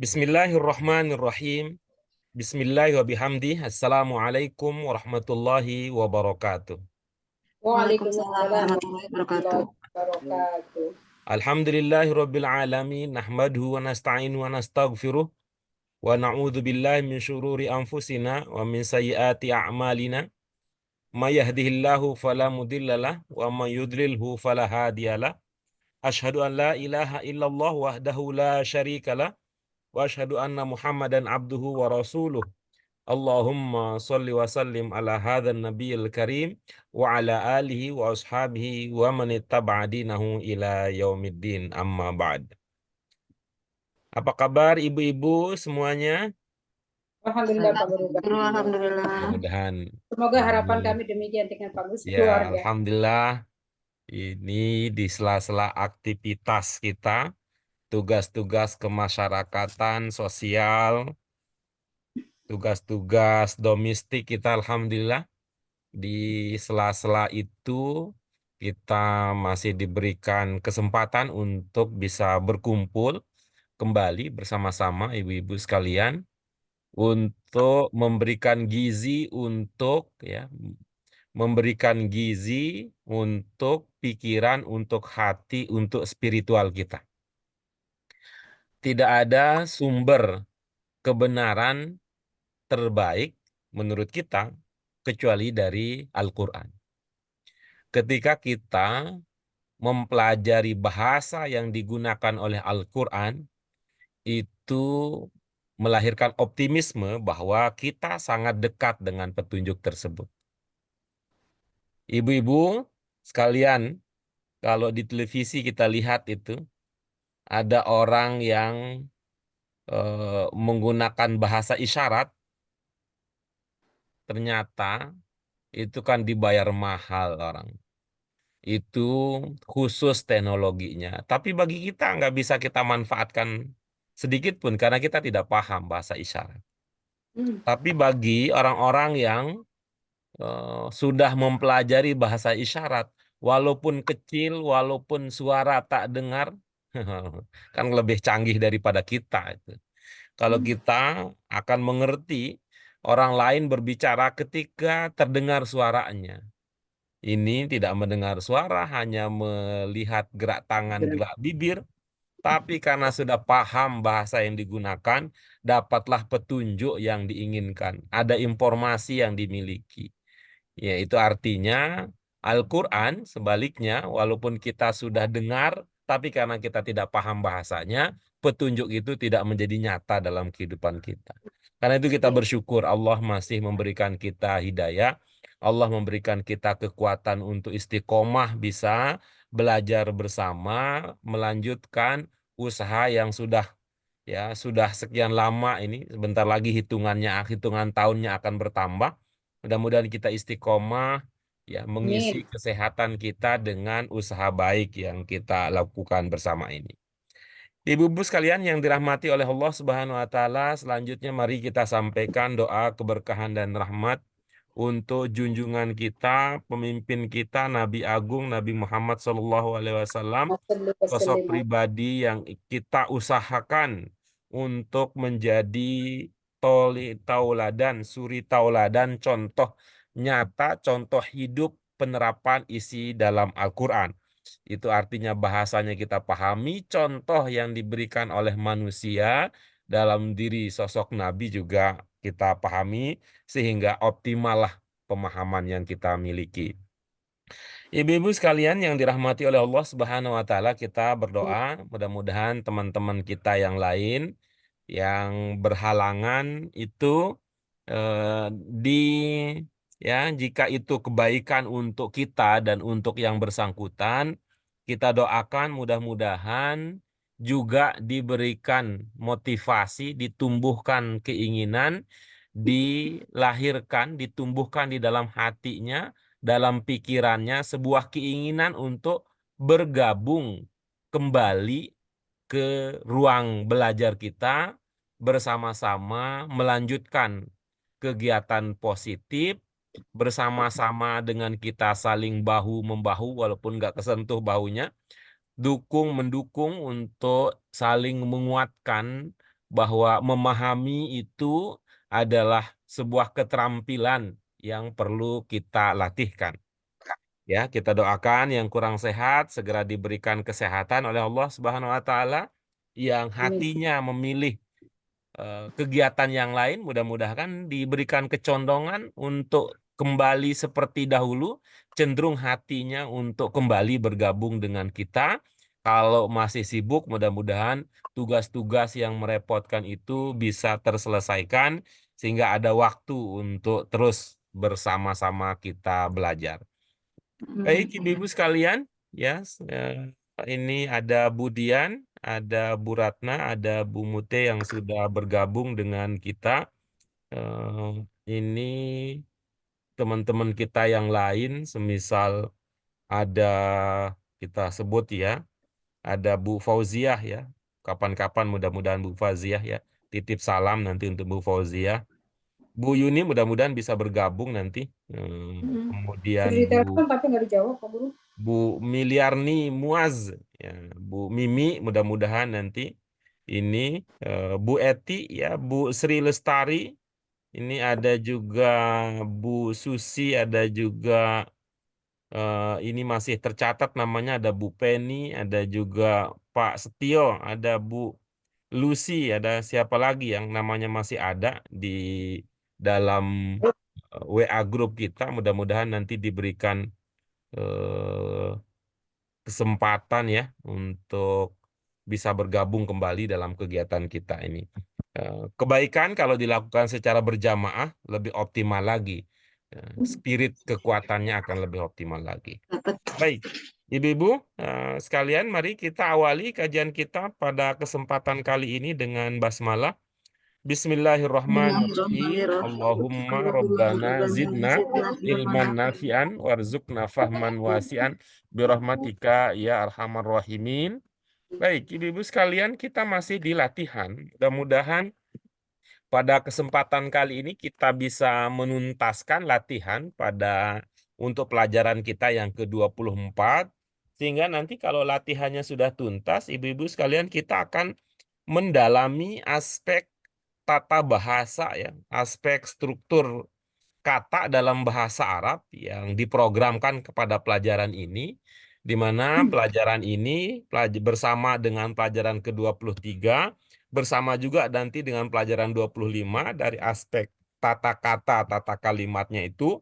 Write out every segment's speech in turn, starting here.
Bismillahirrahmanirrahim. Bismillahirrahmanirrahim. Assalamualaikum warahmatullahi wabarakatuh. Waalaikumsalam Waalaikumsalam warahmatullahi warahmatullahi wabarakatuh. wabarakatuh. Alhamdulillahirabbil alamin. Nahmaduhu wa nasta'inu wa nastaghfiruh wa na'udzu billahi min syururi anfusina wa min sayyiati a'malina. May yahdihillahu fala mudhillalah wa may yudlilhu fala hadiyalah. Asyhadu an la ilaha illallah wahdahu la syarikalah wa asyhadu anna Muhammadan abduhu wa rasuluh. Allahumma sholli wa sallim ala hadzal nabiyil karim wa ala alihi wa ashabihi wa man ittaba'a dinahu ila yaumiddin, amma ba'd. Apa kabar ibu-ibu semuanya? Alhamdulillah Pak Guru. Alhamdulillah. Mudah-mudahan Semoga harapan ini, kami demikian dengan Pak Guru ya keluarga. alhamdulillah, ini di sela-sela aktivitas kita, tugas-tugas kemasyarakatan sosial, tugas-tugas domestik kita, alhamdulillah. Di sela-sela itu kita masih diberikan kesempatan untuk bisa berkumpul kembali bersama-sama ibu-ibu sekalian untuk memberikan gizi untuk memberikan gizi untuk pikiran, untuk hati, untuk spiritual kita. Tidak ada sumber kebenaran terbaik menurut kita kecuali dari Al-Quran. Ketika kita mempelajari bahasa yang digunakan oleh Al-Quran, itu melahirkan optimisme bahwa kita sangat dekat dengan petunjuk tersebut. Ibu-ibu sekalian, kalau di televisi kita lihat itu, ada orang yang menggunakan bahasa isyarat, ternyata itu kan dibayar mahal orang. Itu khusus teknologinya. Tapi bagi kita nggak bisa kita manfaatkan sedikit pun karena kita tidak paham bahasa isyarat. Tapi bagi orang-orang yang sudah mempelajari bahasa isyarat, walaupun kecil, walaupun suara tak dengar, kan lebih canggih daripada kita itu. Kalau kita akan mengerti orang lain berbicara ketika terdengar suaranya. Ini tidak mendengar suara, hanya melihat gerak tangan, gerak bibir. Tapi karena sudah paham bahasa yang digunakan, dapatlah petunjuk yang diinginkan. Ada informasi yang dimiliki. Yaitu artinya Al-Quran sebaliknya, walaupun kita sudah dengar, tapi karena kita tidak paham bahasanya, petunjuk itu tidak menjadi nyata dalam kehidupan kita. Karena itu kita bersyukur Allah masih memberikan kita hidayah. Allah memberikan kita kekuatan untuk istiqomah, bisa belajar bersama, melanjutkan usaha yang sudah sekian lama ini. Sebentar lagi hitungan tahunnya akan bertambah. Mudah-mudahan kita istiqomah mengisi Amin. kesehatan kita dengan usaha baik yang kita lakukan bersama ini. Ibu-ibu sekalian yang dirahmati oleh Allah Subhanahu wa taala, selanjutnya mari kita sampaikan doa keberkahan dan rahmat untuk junjungan kita, pemimpin kita, Nabi Agung Nabi Muhammad SAW, sosok pribadi yang kita usahakan untuk menjadi tauladan, suri tauladan, contoh nyata, contoh hidup penerapan isi dalam Al-Quran. Itu artinya bahasanya kita pahami, contoh yang diberikan oleh manusia dalam diri sosok Nabi juga kita pahami, sehingga optimallah pemahaman yang kita miliki. Ibu-ibu sekalian yang dirahmati oleh Allah Subhanahu wa taala, kita berdoa mudah-mudahan teman-teman kita yang lain yang berhalangan itu jika itu kebaikan untuk kita dan untuk yang bersangkutan, kita doakan mudah-mudahan juga diberikan motivasi, ditumbuhkan keinginan, dilahirkan, ditumbuhkan di dalam hatinya, dalam pikirannya sebuah keinginan untuk bergabung kembali ke ruang belajar kita, bersama-sama melanjutkan kegiatan positif, bersama-sama dengan kita saling bahu-membahu walaupun nggak kesentuh bahunya, mendukung untuk saling menguatkan bahwa memahami itu adalah sebuah keterampilan yang perlu kita latihkan. Ya, kita doakan yang kurang sehat segera diberikan kesehatan oleh Allah Subhanahu wa taala, yang Amin. hatinya memilih kegiatan yang lain mudah-mudahan diberikan kecondongan untuk kembali seperti dahulu, cenderung hatinya untuk kembali bergabung dengan kita. Kalau masih sibuk, mudah-mudahan tugas-tugas yang merepotkan itu bisa terselesaikan sehingga ada waktu untuk terus bersama-sama kita belajar. Baik, ibu-ibu sekalian, ya, ini ada Bu Dian, ada Bu Ratna, ada Bu Mute yang sudah bergabung dengan kita. Ini teman-teman kita yang lain, semisal ada, kita sebut ya, ada Bu Fauziah ya. Kapan-kapan mudah-mudahan Bu Fauziah ya, titip salam nanti untuk Bu Fauziah. Bu Yuni mudah-mudahan bisa bergabung nanti. Kemudian Sudah ditelepon tapi nggak dijawab, Pak Guru. Bu Miliarni Muaz, ya, Bu Mimi mudah-mudahan nanti ini, Bu Eti ya, Bu Sri Lestari, ini ada juga Bu Susi, ada juga ini masih tercatat namanya, ada Bu Penny, ada juga Pak Setio, ada Bu Lucy, ada siapa lagi yang namanya masih ada di dalam WA grup kita. Mudah-mudahan nanti diberikan eh, kesempatan ya untuk bisa bergabung kembali dalam kegiatan kita ini. Kebaikan kalau dilakukan secara berjamaah lebih optimal lagi. Spirit kekuatannya akan lebih optimal lagi. Baik, ibu-ibu sekalian, mari kita awali kajian kita pada kesempatan kali ini dengan basmalah. Bismillahirrahmanirrahim. Allahumma Rabbana zidna ilman nafi'an warzuqna fahman wasi'an birahmatika ya arhamar rahimin. Baik, ibu-ibu sekalian, kita masih di latihan. Mudah-mudahan pada kesempatan kali ini kita bisa menuntaskan latihan untuk pelajaran kita yang ke-24, sehingga nanti kalau latihannya sudah tuntas, ibu-ibu sekalian, kita akan mendalami aspek tata bahasa ya, aspek struktur kata dalam bahasa Arab yang diprogramkan kepada pelajaran ini, di mana pelajaran ini bersama dengan pelajaran ke-23, bersama juga nanti dengan pelajaran 25 dari aspek tata kata, tata kalimatnya itu,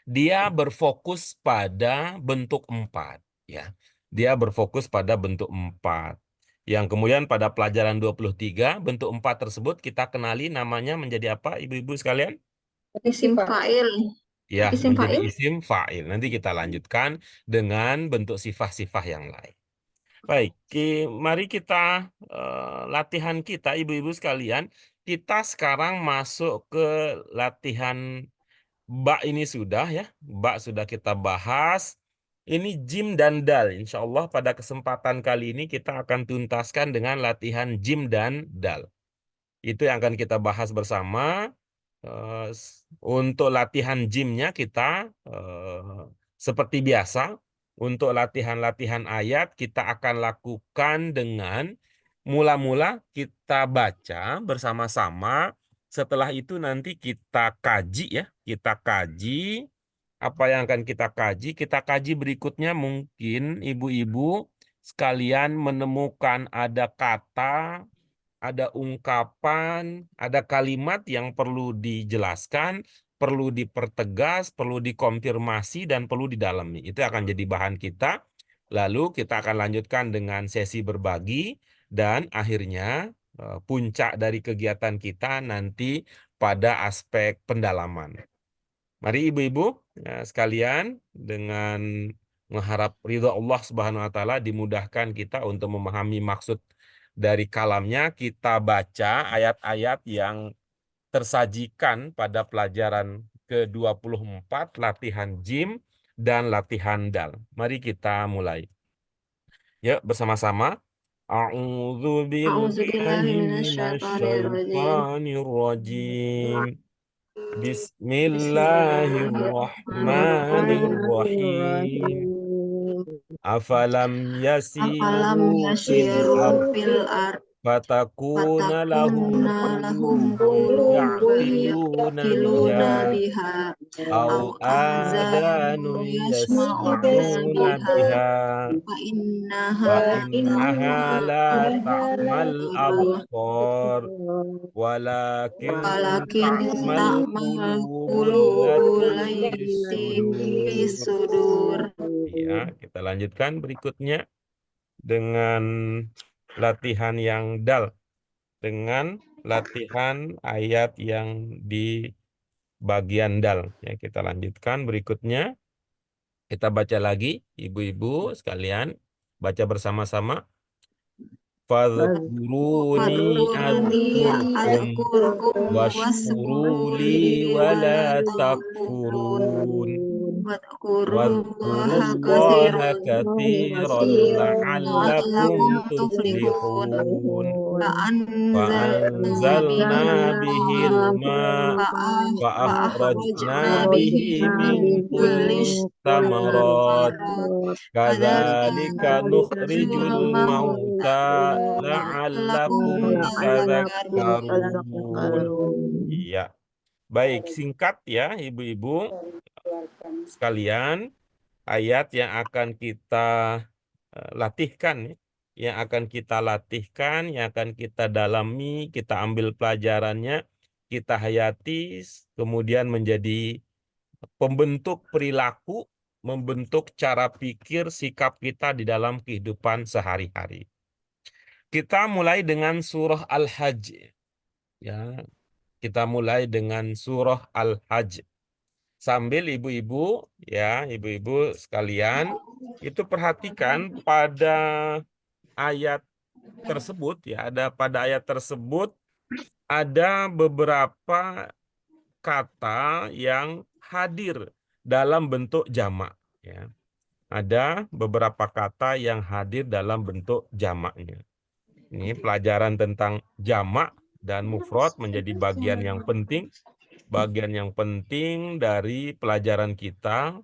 dia berfokus pada bentuk 4 ya. Dia berfokus pada bentuk 4. Yang kemudian pada pelajaran 23, bentuk 4 tersebut kita kenali namanya menjadi apa, ibu-ibu sekalian? Isim fa'il. Ya, Isim menjadi fa'il. isim fa'il. Nanti kita lanjutkan dengan bentuk sifah-sifah yang lain. Baik, mari kita latihan kita, ibu-ibu sekalian. Kita sekarang masuk ke latihan ba ini sudah ya. Ba sudah kita bahas. Ini jim dan dal. Insya Allah pada kesempatan kali ini kita akan tuntaskan dengan latihan jim dan dal. Itu yang akan kita bahas bersama. Untuk latihan gymnya kita seperti biasa, untuk latihan-latihan ayat kita akan lakukan dengan mula-mula kita baca bersama-sama. Setelah itu nanti kita kaji ya, kita kaji apa yang akan kita kaji. Kita kaji berikutnya, mungkin ibu-ibu sekalian menemukan ada kata, ada ungkapan, ada kalimat yang perlu dijelaskan, perlu dipertegas, perlu dikonfirmasi, dan perlu didalami. Itu akan jadi bahan kita. Lalu kita akan lanjutkan dengan sesi berbagi, dan akhirnya puncak dari kegiatan kita nanti pada aspek pendalaman. Mari ibu-ibu sekalian, dengan mengharap ridho Allah Subhanahu wa taala, dimudahkan kita untuk memahami maksud dari kalamnya, kita baca ayat-ayat yang tersajikan pada pelajaran ke-24, latihan jim dan latihan dal. Mari kita mulai. Yuk bersama-sama. A'udzu billahi minasyaitonir rajim. Bismillahirrahmanirrahim. Bismillahirrahmanirrahim. Afalam Afalam yasiru fil yasiru ard fil ard fatakuna lahum fatakuna lahum qulubun qulubun ya'qiluna yaqiluna biha biha au au adanu azanun yasma'una yasma'una biha biha fa innaha wa la innaha la ta'mal absar walakin walakin ta'mal ta'mal qulubul qulubul lati fis lati fis sudur. sudur. Ya, kita lanjutkan berikutnya dengan latihan yang dal, dengan latihan ayat yang di bagian dal. Ya, kita lanjutkan berikutnya. Kita baca lagi, ibu-ibu sekalian, baca bersama-sama. Fadhkuruni Fadkuruni adkurkum adkurkum washkuruli waskuruli wala wala takfurun. takfurun. Wadkurullaha Wadhkurullaha kathiran katsiran la'allakum la'allakum tuflihun. tuflihun. Fa'anzalna Fa'anzalna bihil bihil ma' fa'akhrajna fa'akhrajna bihi bihi min min kulli kulli thamarat. kadzalika Kadzalika nukhrijul nukhrijul mauta la'allakum la'allakum tadhakkarun. tadhakkarun. Iya. Baik, singkat ya ibu-ibu sekalian, ayat yang akan kita latihkan ya. Yang akan kita latihkan, yang akan kita dalami, kita ambil pelajarannya, kita hayati, kemudian menjadi pembentuk perilaku, membentuk cara pikir, sikap kita di dalam kehidupan sehari-hari. Kita mulai dengan surah Al-Hajj. Ya, kita mulai dengan surah Al-Hajj. Sambil ibu-ibu, ya, ibu-ibu sekalian, itu perhatikan pada ayat tersebut, ya, pada ayat tersebut ada beberapa kata yang hadir dalam bentuk jamak, ya. Ada beberapa kata yang hadir dalam bentuk jamaknya. Ini pelajaran tentang jamak dan mufrad menjadi bagian yang penting dari pelajaran kita,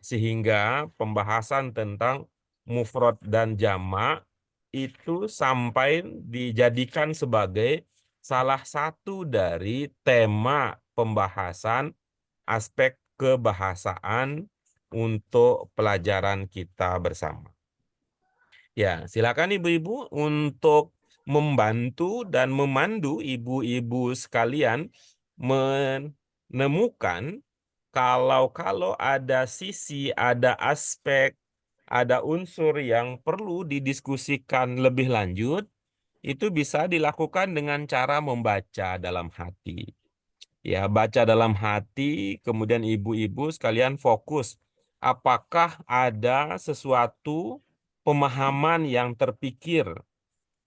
sehingga pembahasan tentang mufrad dan jamak itu sampai dijadikan sebagai salah satu dari tema pembahasan aspek kebahasaan untuk pelajaran kita bersama. Ya, silakan ibu-ibu untuk membantu dan memandu ibu-ibu sekalian menemukan kalau ada sisi, ada aspek, ada unsur yang perlu didiskusikan lebih lanjut, itu bisa dilakukan dengan cara membaca dalam hati. Ya, baca dalam hati, kemudian ibu-ibu sekalian fokus. Apakah ada sesuatu pemahaman yang terpikir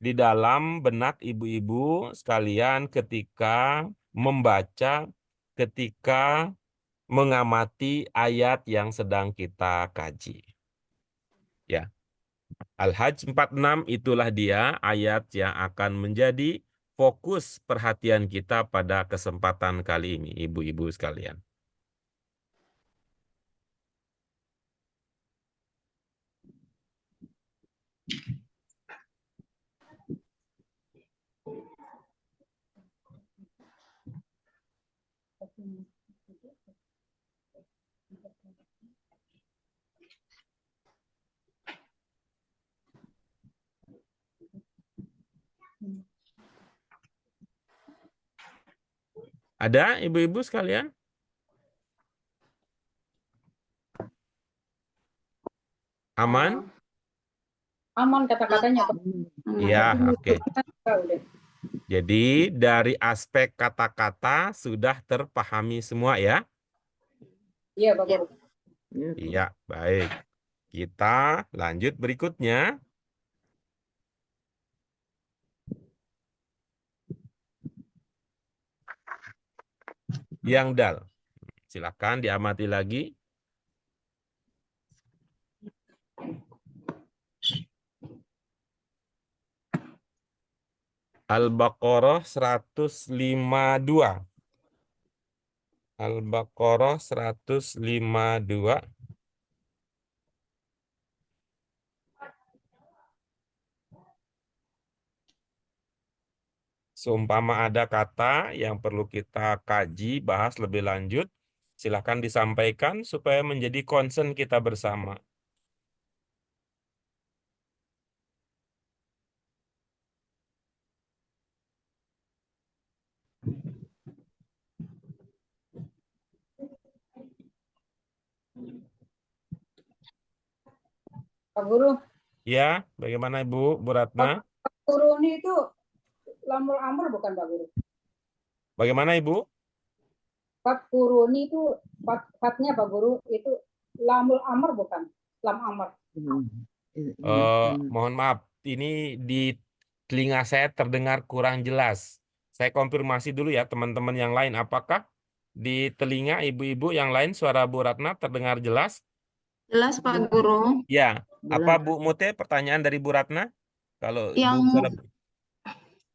di dalam benak ibu-ibu sekalian ketika membaca, ketika mengamati ayat yang sedang kita kaji. Ya. Al-Hajj 46 itulah dia ayat yang akan menjadi fokus perhatian kita pada kesempatan kali ini, ibu-ibu sekalian. Ada ibu-ibu sekalian? Aman? Aman kata-katanya, Pak. Ya, oke. Udah. Jadi dari aspek kata-kata sudah terpahami semua ya? Iya, Pak Guru. Iya, baik. Kita lanjut berikutnya. Yang dal. Silakan diamati lagi. Al-Baqarah 152. Al-Baqarah 152. Seumpama ada kata yang perlu kita kaji, bahas lebih lanjut, silakan disampaikan supaya menjadi concern kita bersama. Pak Guru, Ya, bagaimana Ibu, Bu Ratna? Pak Guru ini itu lamul amr bukan Pak Guru? Bagaimana Ibu? Pak Guru ini itu fatnya Pak Guru itu lamul amr bukan? Lam amr. Mohon maaf, ini di telinga saya terdengar kurang jelas. Saya konfirmasi dulu ya teman-teman yang lain. Apakah di telinga ibu-ibu yang lain suara Bu Ratna terdengar jelas? Jelas Pak Guru. Ya, apa Jelas. Bu Mute pertanyaan dari Bu Ratna? Kalau Yang Bu suara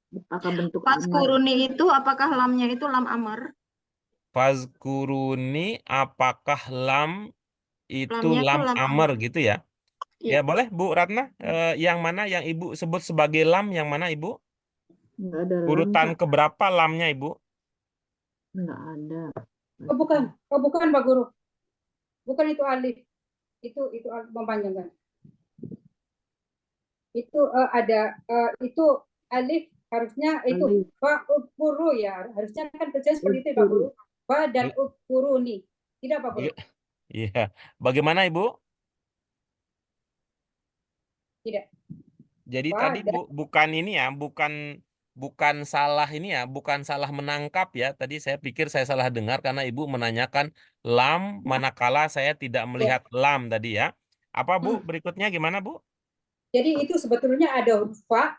Apakah bentuk pas amar? kuruni itu apakah lamnya itu lam amar? Fazkuruni, apakah lam itu Lamnya itu lam lam amr amar. gitu ya? Iya. Ya boleh Bu Ratna, yang mana yang Ibu sebut sebagai lam, yang mana Ibu? Enggak ada lam, Urutan Pak. keberapa lamnya Ibu? Enggak ada. Oh bukan Pak Guru. Bukan itu alif. Itu alif memanjangkan. Itu ada itu alif harusnya itu Alif. Pak Ukuru ya. Harusnya kan kerja seperti itu Pak Guru. Ba dan Ukuruni. Tidak Pak Guru? Iya. Bagaimana Ibu? Tidak. Jadi Ba tadi dan bukan ini ya, bukan bukan salah ini ya, bukan salah menangkap ya. Tadi saya pikir saya salah dengar karena Ibu menanyakan lam manakala saya tidak melihat lam tadi ya. Apa Bu? Berikutnya gimana Bu? Jadi itu sebetulnya ada huruf fa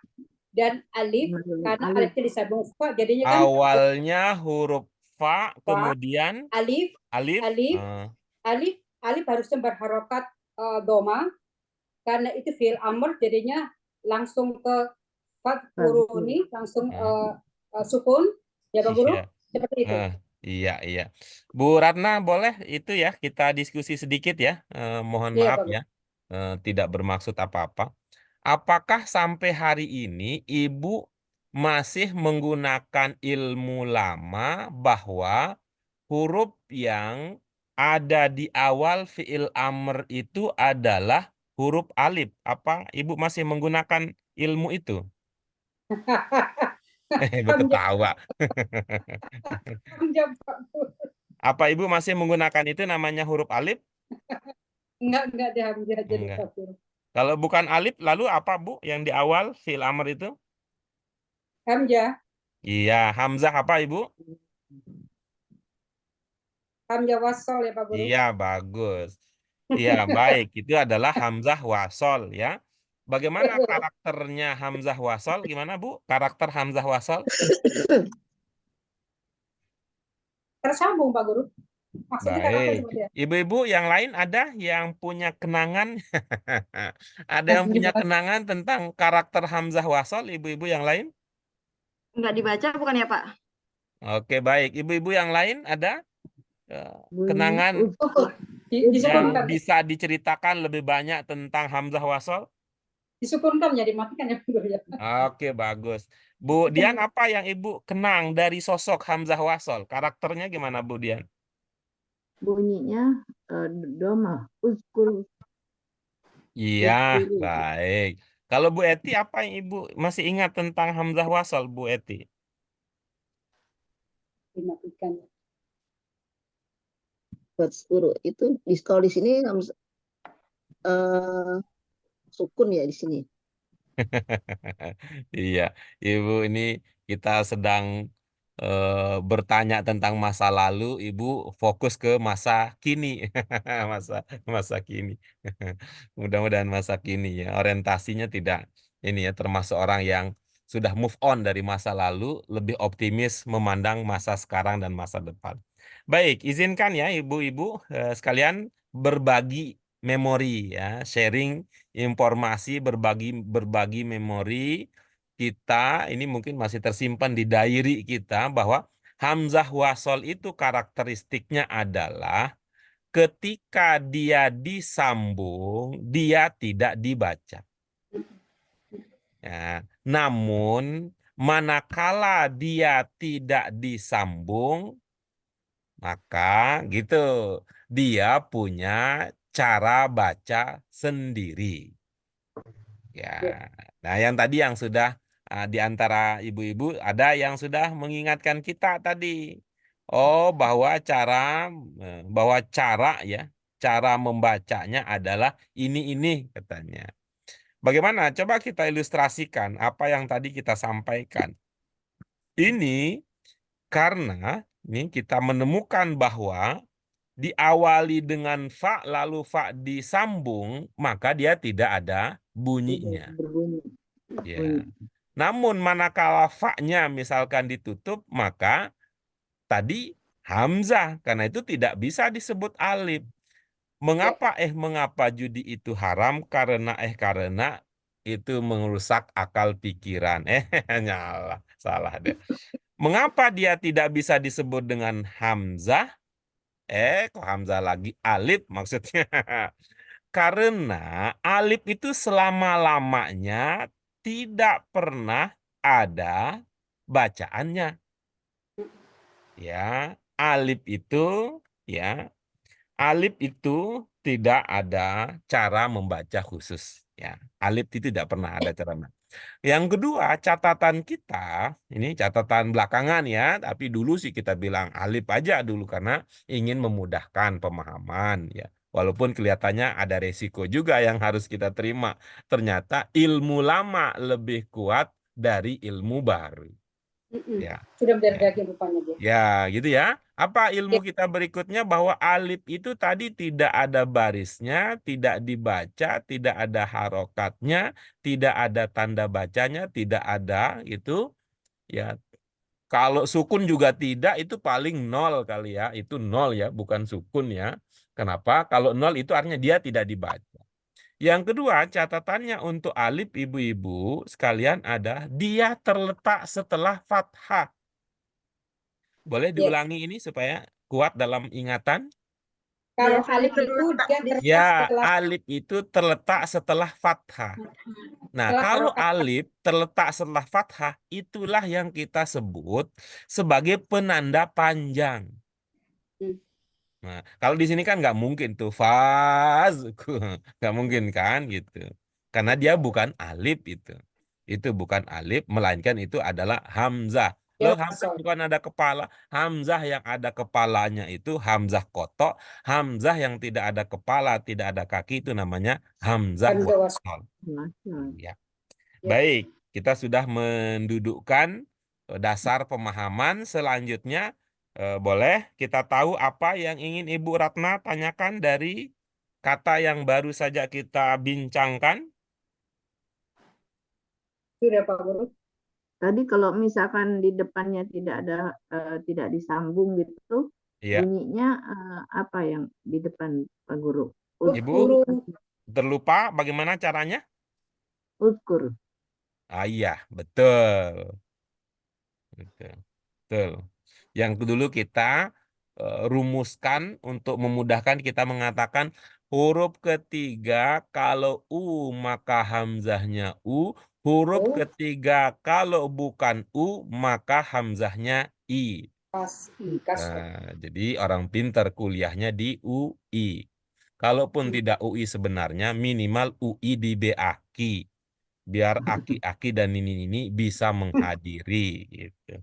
dan alif karena Alif. alifnya disambung fa jadinya kan Awalnya huruf fa, fa, kemudian alif, alif. alif, alif, alif harusnya berharokat doma karena itu fi'il amr jadinya langsung ke fathuruni langsung sukun ya Pak Guru Iya. seperti itu. Iya, iya. Bu Ratna, boleh itu ya kita diskusi sedikit ya. Mohon Iya maaf Pak Guru. ya, tidak bermaksud apa-apa. Apakah sampai hari ini Ibu masih menggunakan ilmu lama bahwa huruf yang ada di awal fiil amr itu adalah huruf alif? Apa Ibu masih menggunakan ilmu itu? Ibu Hamzah, ketawa. Hamzah, Pak Guru. Apa Ibu masih menggunakan itu namanya huruf alif? Enggak deh Hamzah jadi Enggak. Pak Guru. Kalau bukan alif, lalu apa Bu yang di awal fiil amr itu? Hamzah, Iya, Hamzah apa Ibu? Hamzah wasol ya Pak Guru. Iya, bagus. Iya, baik. Itu adalah Hamzah wasol ya. Bagaimana karakternya Hamzah wasol? Gimana Bu? Karakter Hamzah wasol? Tersambung Pak Guru. Maksudnya karakter Baik. seperti apa? Ibu-ibu yang lain ada yang punya kenangan? Ada yang punya kenangan tentang karakter Hamzah wasol, ibu-ibu yang lain? Enggak dibaca bukan ya Pak? Oke, baik. Ibu-ibu yang lain ada Bunyi kenangan yang Disukunkan, bisa diceritakan lebih banyak tentang Hamzah wasol? disukunkan ya dimatikan ya Pak Guru ya. Oke, bagus. Bu Dian, apa yang Ibu kenang dari sosok Hamzah wasol? Karakternya gimana Bu Dian? bunyinya doma. Uskul. Iya, Uskul. baik. Kalau Bu Eti, apa yang Ibu masih ingat tentang Hamzah wasol, Bu Eti? Dimatikan. Uskul itu kalau di sini sukun ya di sini. Iya, Ibu ini kita sedang bertanya tentang masa lalu, Ibu fokus ke masa kini, masa masa kini. Mudah-mudahan masa kini ya orientasinya tidak ini ya termasuk orang yang sudah move on dari masa lalu, lebih optimis memandang masa sekarang dan masa depan. Baik, izinkan ya ibu-ibu sekalian berbagi memori ya, sharing informasi, berbagi berbagi memori kita ini mungkin masih tersimpan di diary kita bahwa Hamzah wasol itu karakteristiknya adalah ketika dia disambung, dia tidak dibaca. Ya, namun Manakala dia tidak disambung, maka gitu, dia punya cara baca sendiri. Ya, nah yang tadi yang sudah di antara ibu-ibu ada yang sudah mengingatkan kita tadi. Oh, bahwa cara ya, cara membacanya adalah ini katanya. Bagaimana? Coba kita ilustrasikan apa yang tadi kita sampaikan. Ini karena ini kita menemukan bahwa diawali dengan fa lalu fa disambung, maka dia tidak ada bunyinya. Berbunyi. Ya. Namun manakala fa-nya misalkan ditutup, maka tadi hamzah, karena itu tidak bisa disebut alif. Mengapa judi itu haram? Karena itu merusak akal pikiran. Nyala, salah deh. Mengapa dia tidak bisa disebut dengan hamzah? Kok hamzah lagi? Alif maksudnya. Karena alif itu selama-lamanya tidak pernah ada bacaannya. Ya, alif itu ya, alif itu tidak ada cara membaca khusus. Ya, alif itu tidak pernah ada cara. Yang kedua, catatan kita, ini catatan belakangan ya, tapi dulu sih kita bilang alif aja dulu karena ingin memudahkan pemahaman ya. Walaupun kelihatannya ada resiko juga yang harus kita terima. Ternyata ilmu lama lebih kuat dari ilmu baru. Ya. Sudah Ya. menjadi rupanya dia. Ya, gitu ya. Apa ilmu kita berikutnya bahwa alif itu tadi tidak ada barisnya, tidak dibaca, tidak ada harokatnya, tidak ada tanda bacanya, tidak ada itu. Ya, kalau sukun juga tidak, itu paling nol kali ya. Itu nol ya, bukan sukun ya. Kenapa? Kalau nol itu artinya dia tidak dibaca. Yang kedua, catatannya untuk alif ibu-ibu sekalian ada dia terletak setelah fathah. Boleh diulangi ini supaya kuat dalam ingatan? Kalau Biasanya alif itu terletak dia di- terletak Ya, setelah alif itu terletak setelah fathah. Nah, setelah kalau harokat. alif terletak setelah fathah, itulah yang kita sebut sebagai penanda panjang. Hmm. Nah, kalau di sini kan nggak mungkin tuh faz, nggak mungkin kan gitu, karena dia bukan alif itu bukan alif, melainkan itu adalah hamzah. Ya, Loh, hamzah sorry. bukan ada kepala, hamzah yang ada kepalanya itu hamzah kotok, hamzah yang tidak ada kepala, tidak ada kaki itu namanya hamzah Hamzah wasol. Masya. Ya. Ya. Baik, kita sudah mendudukkan dasar pemahaman. Selanjutnya, boleh kita tahu apa yang ingin Ibu Ratna tanyakan dari kata yang baru saja kita bincangkan? Sudah Pak Guru. Tadi kalau misalkan di depannya tidak disambung gitu, Iya, bunyinya apa yang di depan Pak Guru? Ibu Guru terlupa bagaimana caranya? Uzkur. Ah iya, betul. Betul. Betul. Yang dulu kita rumuskan untuk memudahkan kita mengatakan huruf ketiga kalau U maka hamzahnya U, huruf Oh. ketiga kalau bukan U maka hamzahnya I. kasih. Jadi orang pintar kuliahnya di UI. Kalaupun tidak UI sebenarnya minimal UI di BAKI. Biar aki-aki dan nini-nini bisa menghadiri gitu.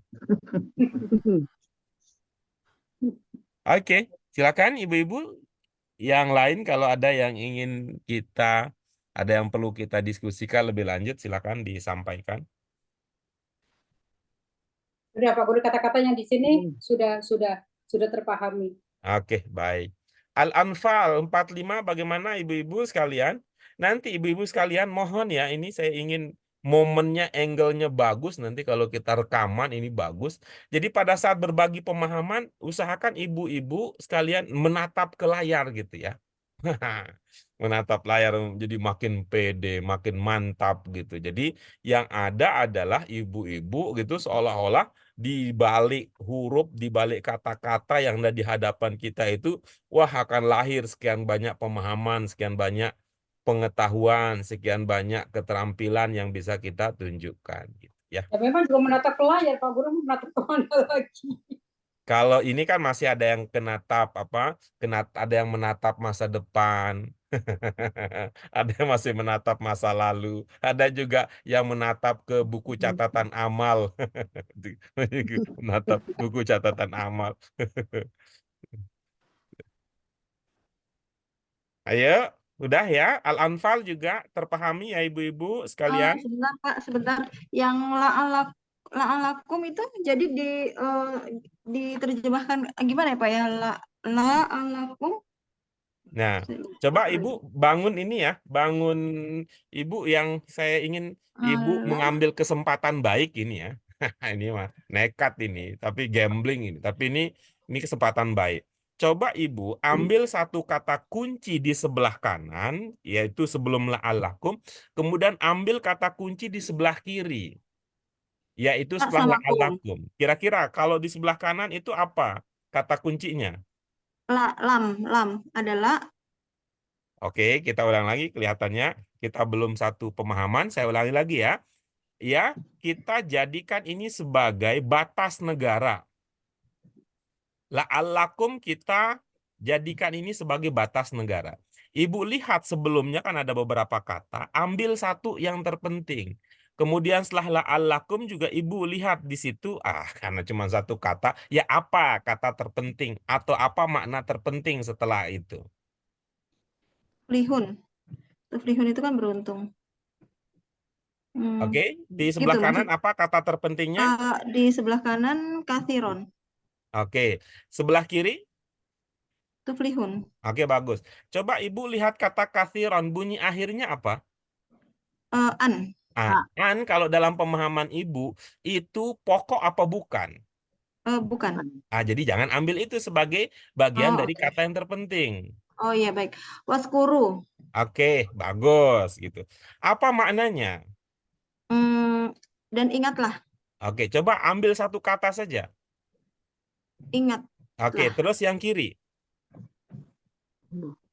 Oke, silakan ibu-ibu yang lain kalau ada yang ingin ada yang perlu kita diskusikan lebih lanjut, silakan disampaikan. Sudah Pak Guru, kata-katanya di sini sudah terpahami. Oke, baik. Al-Anfal 45 bagaimana ibu-ibu sekalian? Nanti ibu-ibu sekalian mohon ya, ini saya ingin momennya, angle-nya bagus, nanti kalau kita rekaman ini bagus. Jadi pada saat berbagi pemahaman, usahakan ibu-ibu sekalian menatap ke layar gitu ya. Menatap layar jadi makin pede, makin mantap gitu. Jadi yang ada adalah ibu-ibu gitu seolah-olah di balik huruf, di balik kata-kata yang ada di hadapan kita itu, wah akan lahir sekian banyak pemahaman, sekian banyak pengetahuan, sekian banyak keterampilan yang bisa kita tunjukkan. Gitu, ya. Ya memang juga menatap layar, Pak Guru menatap kemana lagi? Kalau ini kan masih ada yang ada yang menatap masa depan, ada yang masih menatap masa lalu, ada juga yang menatap ke buku catatan amal, menatap buku catatan amal. Ayo, udah ya. Al-Anfal juga terpahami ya ibu-ibu sekalian. Sebentar Pak, sebentar. Yang la'alakum itu jadi diterjemahkan gimana ya Pak ya? La'alakum. Nah, coba ibu bangun ini ya, bangun ibu yang saya ingin ibu mengambil kesempatan baik ini ya. Ini mah nekat ini, tapi gambling ini. Tapi ini kesempatan baik. Coba ibu ambil satu kata kunci di sebelah kanan, yaitu sebelum la'alakum, kemudian ambil kata kunci di sebelah kiri, yaitu setelah La'alakum. la'alakum. Kira-kira kalau di sebelah kanan itu apa kata kuncinya? Lam adalah Oke, kita ulang lagi. Kelihatannya kita belum satu pemahaman. Saya ulangi lagi ya. Ya, kita jadikan ini sebagai batas negara. La'allakum kita jadikan ini sebagai batas negara. Ibu lihat sebelumnya kan ada beberapa kata. Ambil satu yang terpenting. Kemudian setelah la'allakum juga ibu lihat di situ. Karena cuma satu kata. Ya apa kata terpenting? Atau apa makna terpenting setelah itu? tuflihun. Tuflihun itu kan beruntung. Oke, di sebelah Gitu, kanan apa kata terpentingnya? Di sebelah kanan kathiron. Oke, sebelah kiri? Tuflihun. Oke, bagus. Coba ibu lihat kata kathiron, bunyi akhirnya apa? An. An kalau dalam pemahaman ibu, itu pokok apa bukan? Bukan. Jadi jangan ambil itu sebagai bagian dari Oke. kata yang terpenting. Oh iya, baik. Waskuru. Oke, bagus gitu. Apa maknanya? Dan ingatlah. Oke, coba ambil satu kata saja. Ingat. Oke, terus yang kiri.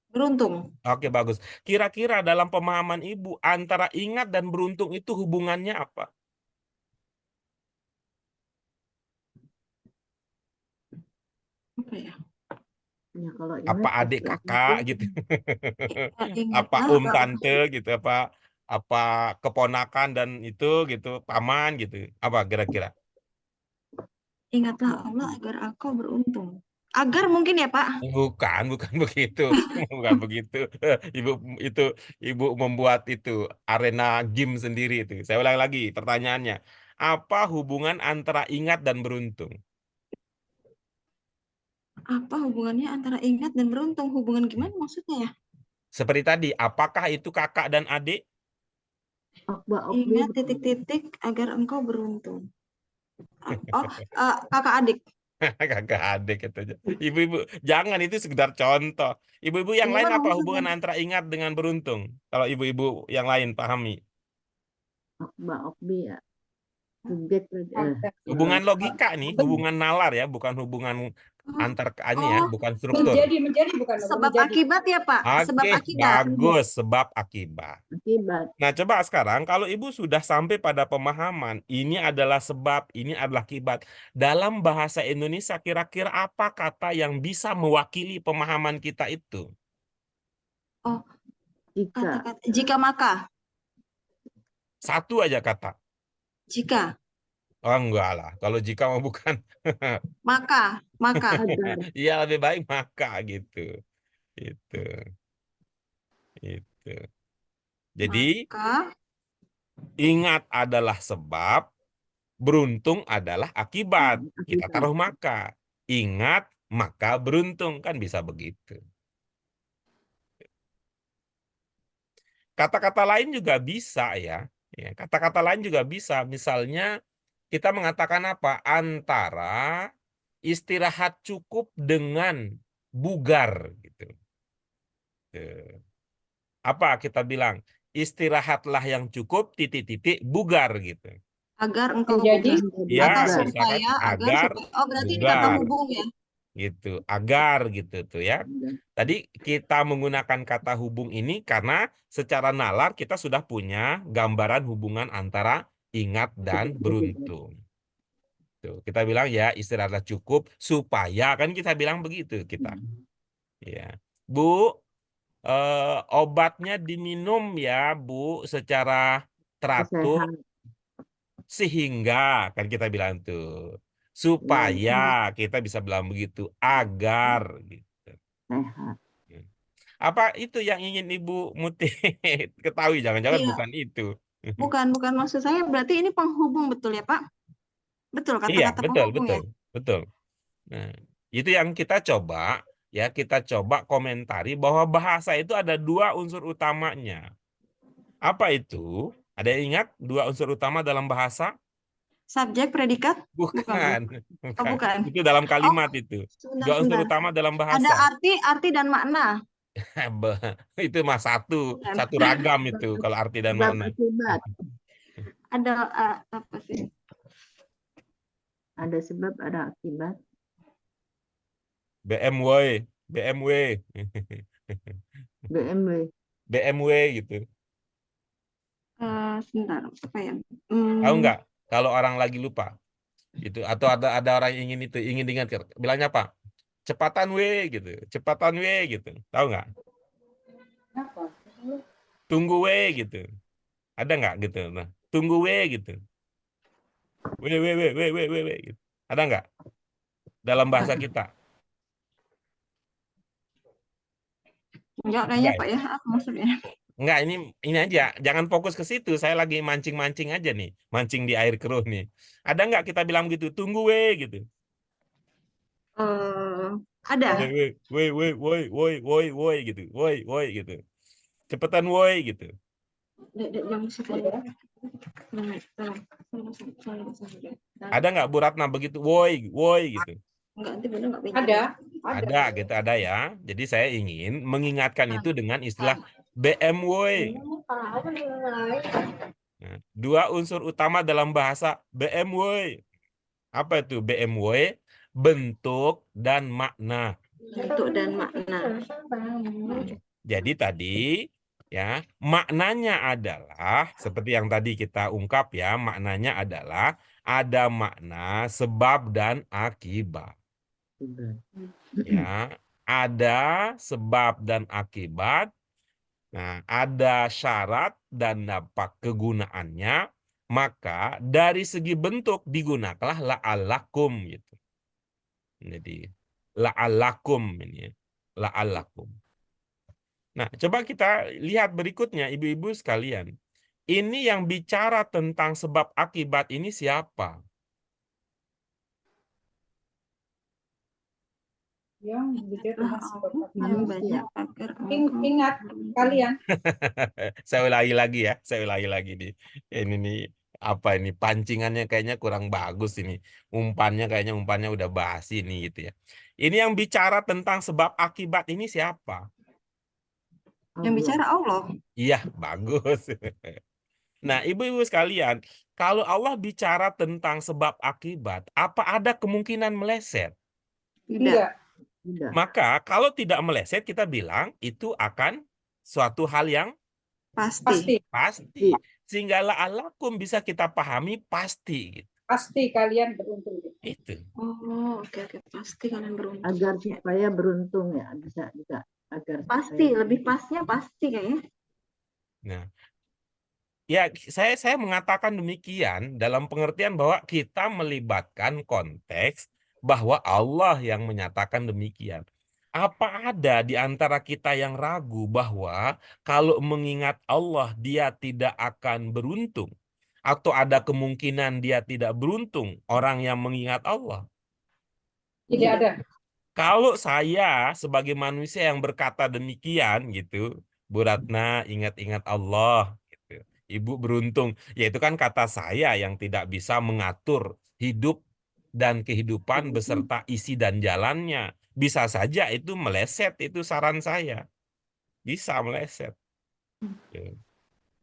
Beruntung. Oke, bagus. Kira-kira dalam pemahaman ibu, antara ingat dan beruntung itu hubungannya apa? Apa ya? Ya, kalau Apa ingat adik pasti kakak ingat. gitu? Apa Ingatlah. tante gitu? Apa keponakan dan itu gitu, paman gitu? Apa kira-kira? Ingatlah Allah agar engkau beruntung. Agar mungkin ya Pak. Bukan begitu. Bukan begitu. Ibu itu ibu membuat itu arena game sendiri itu. Saya ulang lagi pertanyaannya. Apa hubungan antara ingat dan beruntung? Apa hubungannya antara ingat dan beruntung? Hubungan gimana maksudnya ya? Seperti tadi, apakah itu kakak dan adik? Ingat titik-titik agar engkau beruntung. Kakak adik. Kakak adik katanya. Ibu-ibu, jangan, itu sekedar contoh. Ibu-ibu yang lain Gimana apa maksudnya? hubungan antara ingat dengan beruntung? Kalau ibu-ibu yang lain pahami. Ya. Hubungan logika nih, hubungan nalar ya, bukan hubungan antar ini ya, bukan struktur. Menjadi bukan Sebab menjadi. akibat ya Pak. Sebab Oke, akibat. bagus, sebab akibat. Nah, coba sekarang kalau ibu sudah sampai pada pemahaman ini adalah sebab, ini adalah akibat. Dalam bahasa Indonesia kira-kira apa kata yang bisa mewakili pemahaman kita itu? Oh, kata-kata jika maka. Satu aja kata. Jika. Oh, enggak lah. Kalau jika mau bukan. Maka. Iya, lebih baik maka gitu. Itu. Jadi maka, ingat adalah sebab, beruntung adalah akibat. Kita taruh maka. Ingat maka beruntung, kan bisa begitu. Kata-kata lain juga bisa ya. Kata-kata lain juga bisa. Misalnya kita mengatakan apa? Antara istirahat cukup dengan bugar gitu. Apa kita bilang? Istirahatlah yang cukup titik-titik bugar gitu. agar engkau Menjadi bugar. Ya, Atau misalkan supaya, agar agar supaya. Oh, berarti ini kata bugar. hubung ya. gitu, agar gitu tuh ya. Tadi kita menggunakan kata hubung ini karena secara nalar kita sudah punya gambaran hubungan antara ingat dan beruntung. Tuh, kita bilang ya istirahatlah cukup supaya kan kita bilang begitu kita. Ya. Bu, obatnya diminum ya, Bu, secara teratur Sehat. sehingga kan kita bilang tuh supaya kita bisa bilang begitu agar gitu. Sehat. Apa itu yang ingin Ibu Muti ketahui? Jangan-jangan Iya, bukan itu. bukan maksud saya berarti ini penghubung betul ya Pak? Betul Iya, kata-kata betul, penghubung betul, ya? betul. Nah, itu yang kita coba ya, kita coba komentari bahwa bahasa itu ada dua unsur utamanya. Apa itu? Ada yang ingat dua unsur utama dalam bahasa? Subjek, predikat? Bukan, Bukan, oh, bukan. bukan. Itu dalam Oh, kalimat itu. Dua unsur sebentar. utama dalam Ada bahasa. arti dan makna. Itu mah satu Bukan. ragam itu kalau arti dan Sebab makna. akibat. Ada apa sih? Ada sebab, ada akibat. BMW, BMW, BMW. BMW gitu. Sebentar, apa ya? Tahu nggak? Kalau orang lagi lupa itu atau ada orang yang ingin diingatkan, bilangnya apa? Cepatan W gitu, cepatan W gitu. Tahu nggak? Apa? Tunggu W gitu. Ada nggak gitu? Nah, tunggu W gitu. W gitu. Ada nggak dalam bahasa kita? Enggak kayaknya Enggak ya? Pak ya, apa maksudnya? Enggak, ini aja. Jangan fokus ke situ. Saya lagi mancing-mancing aja nih. Mancing di air keruh nih. Ada nggak kita bilang gitu? Tunggu we gitu. Ada. Woi gitu. Woi gitu. Cepetan woi gitu. Dek, jangan situ ya. Ada nggak Bu Ratna begitu? Woi gitu. Enggak, nanti bener enggak pinjam. Ada. Ada gitu, ada ya. Jadi saya ingin mengingatkan itu dengan istilah BMW. Nah, dua unsur utama dalam bahasa BMW. Apa itu BMW? Bentuk dan makna. Bentuk dan makna. Jadi tadi ya, maknanya adalah seperti yang tadi kita ungkap ya, maknanya adalah ada makna sebab dan akibat. Ya, ada sebab dan akibat. Nah, ada syarat dan dampak kegunaannya, maka dari segi bentuk digunakanlah la'allakum gitu. Jadi la'allakum ini ya. La'allakum. Nah, coba kita lihat berikutnya ibu-ibu sekalian. Ini yang bicara tentang sebab akibat ini siapa? Yang bicara tentang sebab akibat. Yang banyak agar Ingat kalian. Saya ulangi lagi ya, saya ulangi lagi nih. Ini nih apa ini pancingannya kayaknya kurang bagus ini. Umpannya udah basi nih gitu ya. Ini yang bicara tentang sebab akibat ini siapa? Yang bicara Allah. Iya, bagus. Nah, ibu-ibu sekalian, kalau Allah bicara tentang sebab akibat, apa ada kemungkinan meleset? Tidak. Enggak. Tidak. Maka kalau tidak meleset, kita bilang itu akan suatu hal yang Pasti. pasti. Sehingga la'allakum bisa kita pahami pasti. Gitu. Pasti kalian beruntung. Itu. Oh, oke. Pasti kalian beruntung. Agar supaya beruntung ya, bisa agar Pasti, supaya lebih pasnya pasti kayaknya. Nah, ya saya mengatakan demikian dalam pengertian bahwa kita melibatkan konteks bahwa Allah yang menyatakan demikian. Apa ada di antara kita yang ragu bahwa kalau mengingat Allah dia tidak akan beruntung? Atau ada kemungkinan dia tidak beruntung orang yang mengingat Allah? Tidak ada. Kalau saya sebagai manusia yang berkata demikian gitu, Bu Ratna ingat-ingat Allah gitu. Ibu beruntung, yaitu kan kata saya yang tidak bisa mengatur hidup dan kehidupan beserta isi dan jalannya. Bisa saja itu meleset, itu saran saya. Bisa meleset.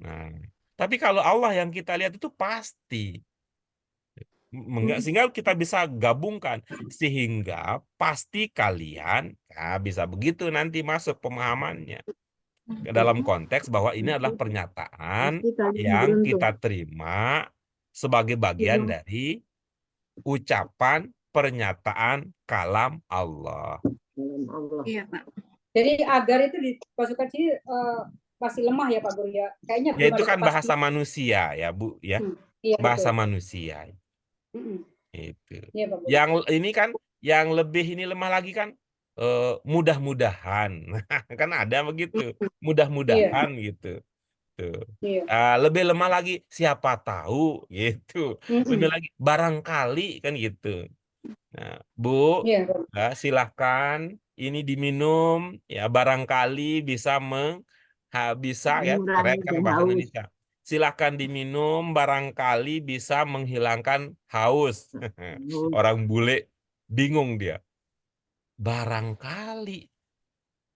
Nah, tapi kalau Allah yang kita lihat itu pasti. Sehingga kita bisa gabungkan sehingga pasti kalian bisa begitu nanti masuk pemahamannya ke dalam konteks bahwa ini adalah pernyataan Pasti kalian yang beruntung. kita terima sebagai bagian dari ucapan pernyataan kalam Allah. Dalam Allah. Iya, Pak. Jadi agar itu dimasukkan sini masih lemah ya Pak Guru ya. Kayaknya Ya belum itu ada kan bahasa kepastian. manusia ya Bu ya. Iya Bahasa betul. manusia Mm-mm. itu. Iya Pak Guru. Yang ini kan yang lebih ini lemah lagi kan mudah-mudahan. Kan ada begitu. Iya, Mudah-mudahan gitu. Tuh. iya. Lebih lemah lagi siapa tahu gitu. Lebih Mm-mm. lagi barangkali kan gitu. Nah, Bu, Iya, Pak. silahkan ini diminum ya barangkali bisa bisa ya keren Mengurangi kan bahasa haus. Indonesia. Silahkan diminum barangkali bisa menghilangkan haus. Orang bule bingung dia. Barangkali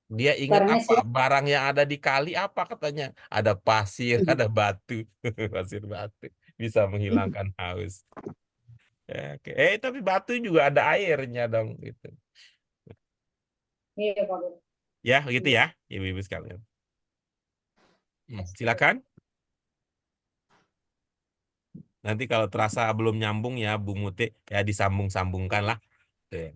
dia ingat Barangnya apa? siap. Barang yang ada di kali apa katanya? Ada pasir, ada batu, pasir batu bisa menghilangkan haus. Oke. Tapi batu juga ada airnya dong gitu. Iya Pak Guru. Ya, begitu ya, ibu-ibu sekalian. Silakan. Nanti kalau terasa belum nyambung ya, Bu Muti, ya disambung-sambungkan lah. Tuh.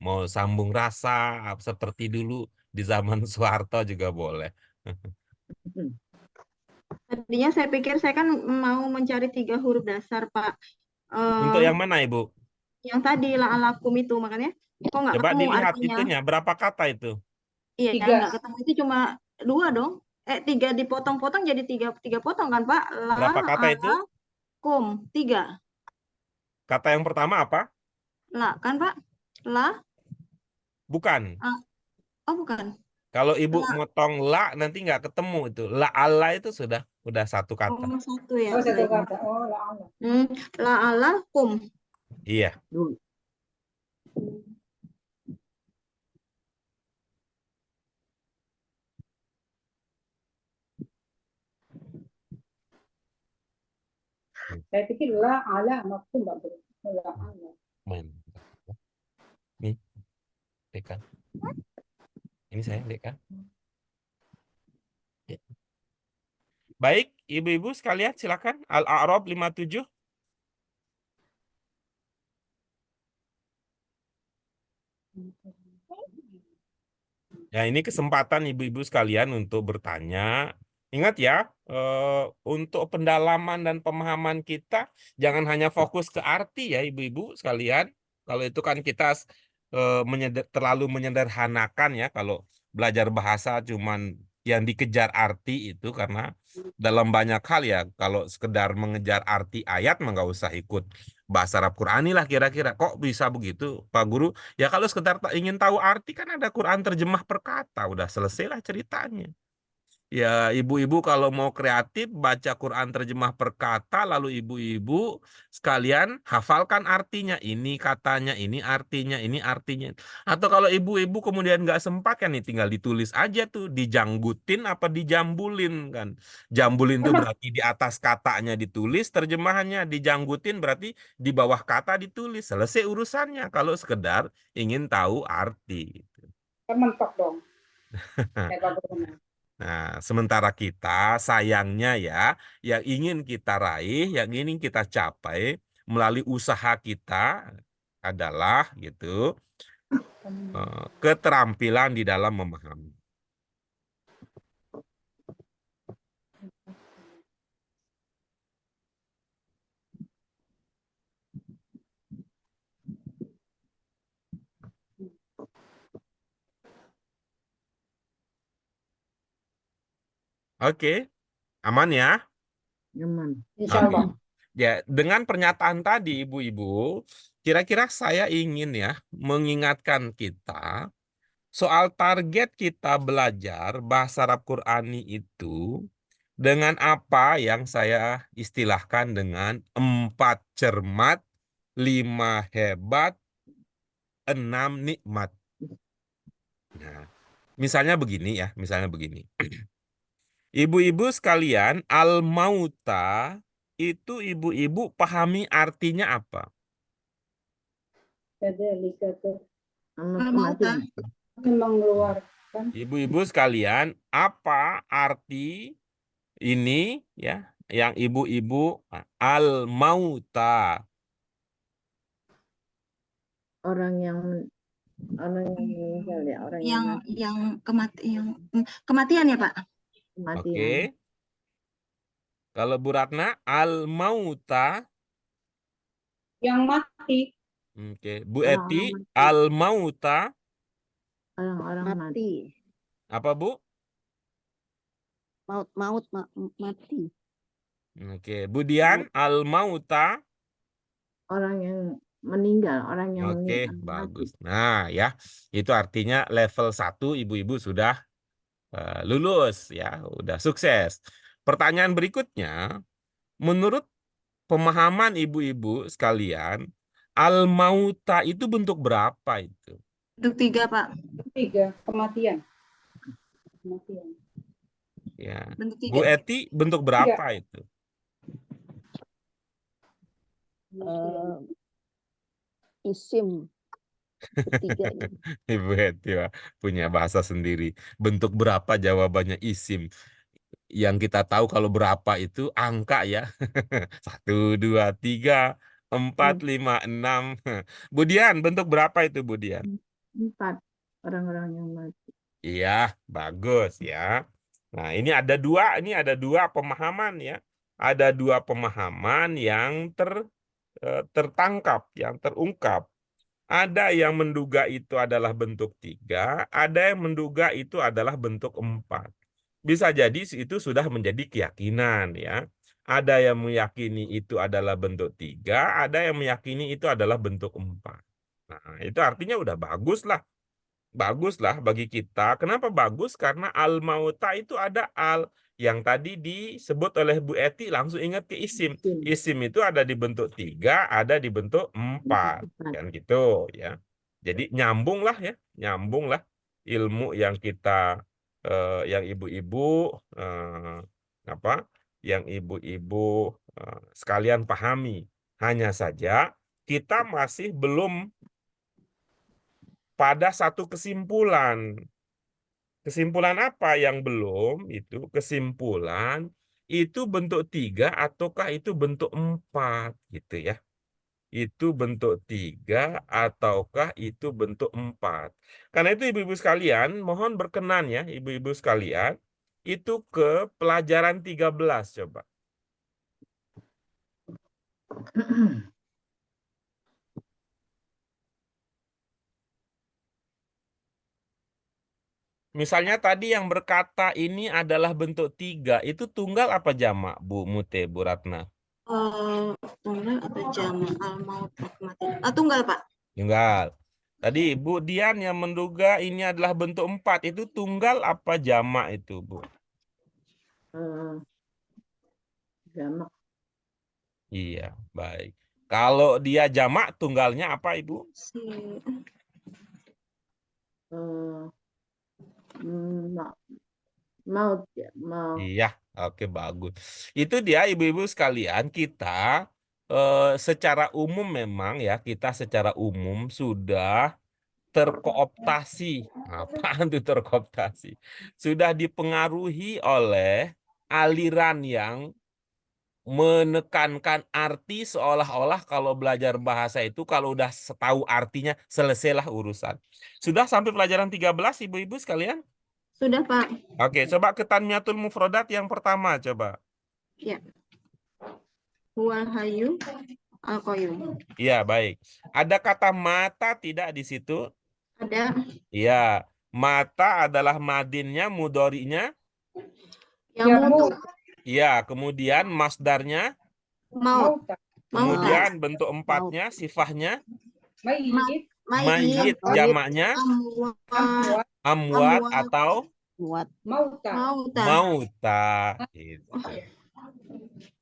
Mau sambung rasa seperti dulu di zaman Soeharto juga boleh. Tadinya saya pikir saya kan mau mencari 3 huruf dasar, Pak. Untuk Eh, yang mana, Ibu? yang tadi la'alakum itu, makanya kok nggak Coba ketemu dilihat artinya. itunya, berapa kata itu? Iya, 3. nggak ketemu itu cuma 2 dong. 3 dipotong-potong jadi 3 potong kan, Pak? Berapa kata itu? La'alakum, 3. Kata yang pertama apa? La kan, Pak? La, Bukan. oh bukan. Kalau Ibu La, motong la nanti nggak ketemu itu. La Allah itu udah satu kata. oh 1 ya. Oh, satu Baik. kata. Oh, la Allah. La'alakum. Iya. Saya pikir la ala maksud Pak Guru. La ala. Main. Nih, Deka. Ini saya, Deka. Ya. Baik, ibu-ibu sekalian silakan. Al-A'raf 57. Ya, ini kesempatan ibu-ibu sekalian untuk bertanya. Ingat ya, untuk pendalaman dan pemahaman kita, jangan hanya fokus ke arti ya ibu-ibu sekalian. Kalau itu kan kita terlalu menyederhanakan ya, kalau belajar bahasa cuman yang dikejar arti itu, karena dalam banyak hal ya, kalau sekedar mengejar arti ayat, mah nggak usah ikut bahasa Arab Qurani lah kira-kira. Kok bisa begitu, Pak Guru? Ya kalau sekedar ingin tahu arti kan ada Quran terjemah per kata, udah selesailah ceritanya. Ya ibu-ibu kalau mau kreatif baca Quran terjemah per kata lalu ibu-ibu sekalian hafalkan artinya. Ini katanya, ini artinya, ini artinya. Atau kalau ibu-ibu kemudian nggak sempat kan nih tinggal ditulis aja tuh dijanggutin apa dijambulin kan. Jambulin tuh berarti di atas katanya ditulis terjemahannya, dijanggutin berarti di bawah kata ditulis. Selesai urusannya kalau sekedar ingin tahu arti. Kan mentok dong. Kayak Pak Guru. Nah, sementara kita sayangnya ya, yang ingin kita raih, yang ingin kita capai melalui usaha kita adalah gitu keterampilan di dalam memahami. Oke, aman ya? Nyaman. Insya Oke. Allah. Ya, dengan pernyataan tadi, ibu-ibu, kira-kira saya ingin ya mengingatkan kita soal target kita belajar bahasa Arab Qurani itu dengan apa yang saya istilahkan dengan 4 cermat, 5 hebat, 6 nikmat. Nah, misalnya begini ya, misalnya begini. Ibu-ibu sekalian, al-mauta itu ibu-ibu pahami artinya apa? Al-Mauta. Memang mengeluarkan. Ibu-ibu sekalian, apa arti ini ya yang ibu-ibu al-mauta? Orang yang meninggal ya, orang yang mati, Kematian ya Pak? kematian. Oke. Kalau Bu Ratna, al-mauta. Yang mati. Oke. Bu Orang-orang Eti, mati. al-mauta. Orang-orang mati. Mati. Apa Bu? Mati. Oke. Bu Dian, al-mauta. Orang yang meninggal, orang yang Oke, mati. bagus. Nah, ya, itu artinya level 1 ibu-ibu sudah lulus ya, udah sukses. Pertanyaan berikutnya, menurut pemahaman ibu-ibu sekalian, al-mauta itu bentuk berapa itu? Bentuk 3 Pak. 3. Kematian. Kematian. Ya. Bentuk Bu 3. Eti bentuk berapa itu? Isim ketiga ini. Ibu Eti wah, punya bahasa sendiri. Bentuk berapa jawabannya isim. Yang kita tahu kalau berapa itu angka ya. 1, 2, 3, 4, 5, 6. Budian, bentuk berapa itu Budian? 4 orang-orang yang mati. Iya, bagus ya. Nah, ini ada dua pemahaman ya. Ada 2 pemahaman yang tertangkap, yang terungkap. Ada yang menduga itu adalah bentuk 3, ada yang menduga itu adalah bentuk 4. Bisa jadi itu sudah menjadi keyakinan ya. Ada yang meyakini itu adalah bentuk 3, ada yang meyakini itu adalah bentuk 4. Nah, itu artinya udah bagus lah. Bagus lah bagi kita. Kenapa bagus? Karena al-mauta itu ada al. Yang tadi disebut oleh Bu Eti langsung ingat ke isim. Isim itu ada di bentuk 3, ada di bentuk 4. Kan gitu ya. Jadi nyambung lah ya. Nyambung lah ilmu yang kita, yang ibu-ibu, yang ibu-ibu sekalian pahami. Hanya saja kita masih belum pada satu kesimpulan. Kesimpulan apa yang belum itu? Kesimpulan itu bentuk 3 ataukah itu bentuk 4 gitu ya. Itu bentuk 3 ataukah itu bentuk 4. Karena itu ibu-ibu sekalian, mohon berkenan ya ibu-ibu sekalian, itu ke pelajaran 13 coba. Misalnya tadi yang berkata ini adalah bentuk 3, itu tunggal apa jamak, Bu Mute, Bu Ratna? Tunggal atau jamak? Al-Mauta, kematian. Tunggal Pak. Tunggal. Tadi Bu Dian yang menduga ini adalah bentuk 4, itu tunggal apa jamak itu, Bu? Jamak. Iya, baik. Kalau dia jamak, tunggalnya apa, Ibu? Maut ya, maut. Iya, oke bagus. Itu dia ibu-ibu sekalian, kita secara umum memang ya, kita secara umum sudah terkooptasi. Apaan tuh terkooptasi? Sudah dipengaruhi oleh aliran yang menekankan arti seolah-olah kalau belajar bahasa itu kalau udah tahu artinya selesailah urusan. Sudah sampai pelajaran 13 ibu-ibu sekalian? Sudah Pak. Oke, coba ke Tanmiyatul Mufrodat yang pertama coba. Ya. Huwal hayyu al-qayyum. Iya, baik. Ada kata mata tidak di situ? Ada. Iya. Mata adalah madinnya, mudhori'nya. Yamutu. Iya, kemudian masdarnya. Maut. Kemudian bentuk 4-nya, sifahnya. Mayit. Mayit, jamaknya. Amwat atau Mauta. mauta. Gitu.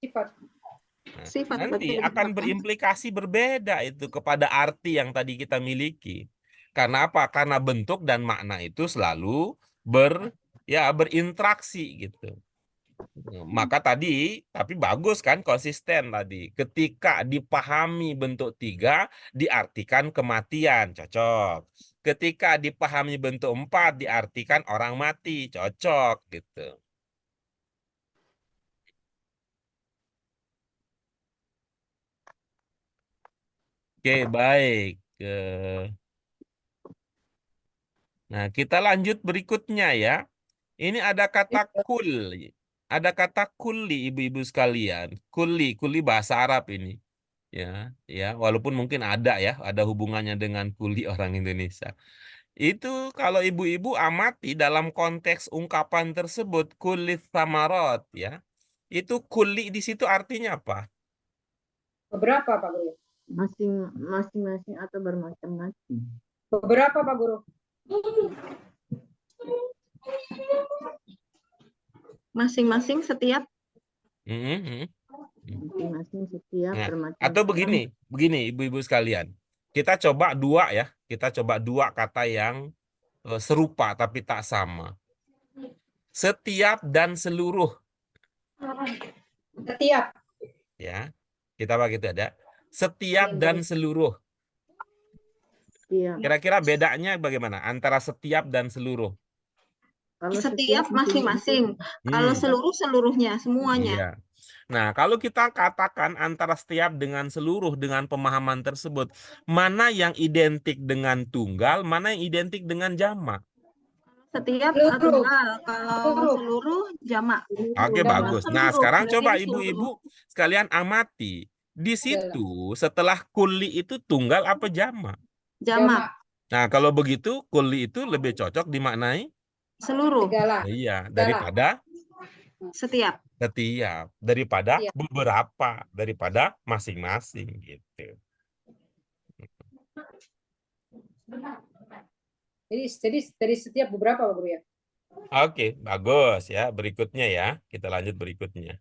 Sifat. Nah, Sifat, nanti betul, akan Bapak. berimplikasi berbeda itu kepada arti yang tadi kita miliki. Karena apa? Karena bentuk dan makna itu selalu berinteraksi gitu. Maka tadi, tapi bagus kan konsisten tadi. Ketika dipahami bentuk 3, diartikan kematian, cocok. Ketika dipahami bentuk 4, diartikan orang mati, cocok gitu. Oke, baik. Nah, kita lanjut berikutnya ya. Ini ada kata kul. Ada kata kuli, ibu-ibu sekalian. Kuli bahasa Arab ini. Ya, ya, walaupun mungkin ada hubungannya dengan kuli orang Indonesia. Itu kalau ibu-ibu amati dalam konteks ungkapan tersebut kulit samarot ya. Itu kuli di situ artinya apa? Beberapa Pak Guru. Masing-masing atau bermacam-macam. Beberapa Pak Guru. Masing-masing setiap. Masing-masing setiap Nah, bermacam-macam. atau begini ibu-ibu sekalian. Kita coba dua kata yang serupa tapi tak sama. Setiap dan seluruh. Setiap. Ya, kita pakai itu ada. Setiap dan seluruh. Setiap. Kira-kira bedanya bagaimana antara setiap dan seluruh? Kalau Setiap masing-masing. Kalau seluruh seluruhnya, semuanya. Iya. Nah, kalau kita katakan antara setiap dengan seluruh dengan pemahaman tersebut, mana yang identik dengan tunggal, mana yang identik dengan jamak? Setiap Seluruh. tunggal, kalau seluruh jamak. Oke, Jamak. bagus. Nah, Seluruh, sekarang berarti coba ini seluruh. ibu-ibu sekalian amati. Di situ setelah kuli itu tunggal apa jamak? Jamak. Nah, kalau begitu kuli itu lebih cocok dimaknai Seluruh. Segala. iya, daripada Setiap. daripada Iya. beberapa, daripada masing-masing gitu. Jadi dari setiap beberapa Pak Guru ya. Oke, bagus ya. Berikutnya ya, kita lanjut berikutnya.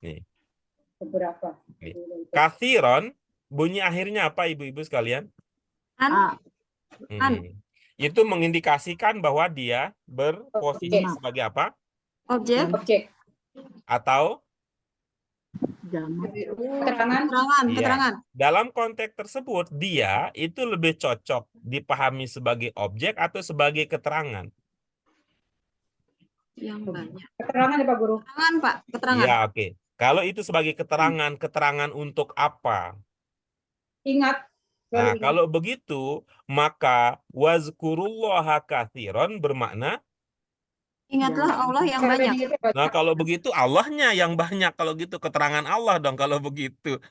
Nih, Beberapa. nih. Kathiron, bunyi akhirnya apa ibu-ibu sekalian? An. Itu mengindikasikan bahwa dia berposisi sebagai apa? Objek. Objek. Atau jamak. Keterangan. Iya. Keterangan. Dalam konteks tersebut, dia itu lebih cocok dipahami sebagai objek atau sebagai keterangan? Yang banyak. Keterangan ya Pak Guru. Keterangan, Pak. Keterangan. Iya, oke. Kalau itu sebagai keterangan, keterangan untuk apa? Ingat. Nah, Ingat. kalau begitu, maka wazkurullaha katsiran bermakna, Ingatlah Allah yang banyak. nah kalau begitu Allahnya yang banyak. Kalau gitu keterangan Allah dong kalau begitu.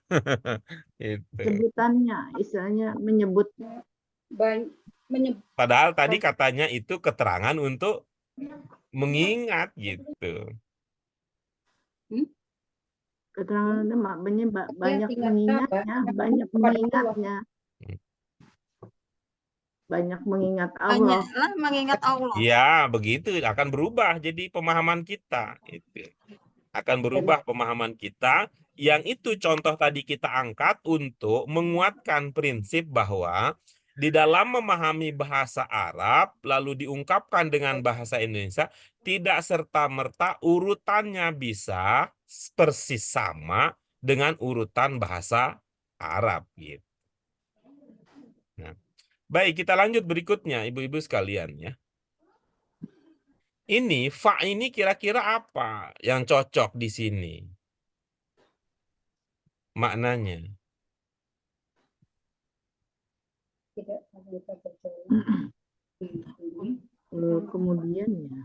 Itu. Sebutannya, istilahnya menyebut. Padahal tadi katanya itu keterangan untuk mengingat gitu. Keterangan banyak mengingatnya, banyak mengingat Allah. Banyaklah mengingat Allah. Ya, begitu akan berubah jadi pemahaman kita. Itu akan berubah pemahaman kita. Yang itu contoh tadi kita angkat untuk menguatkan prinsip bahwa di dalam memahami bahasa Arab lalu diungkapkan dengan bahasa Indonesia tidak serta-merta urutannya bisa persis sama dengan urutan bahasa Arab gitu. Nah, baik, kita lanjut berikutnya ibu-ibu sekalian ya. Ini fa ini kira-kira apa yang cocok di sini? Maknanya. Kemudian ya.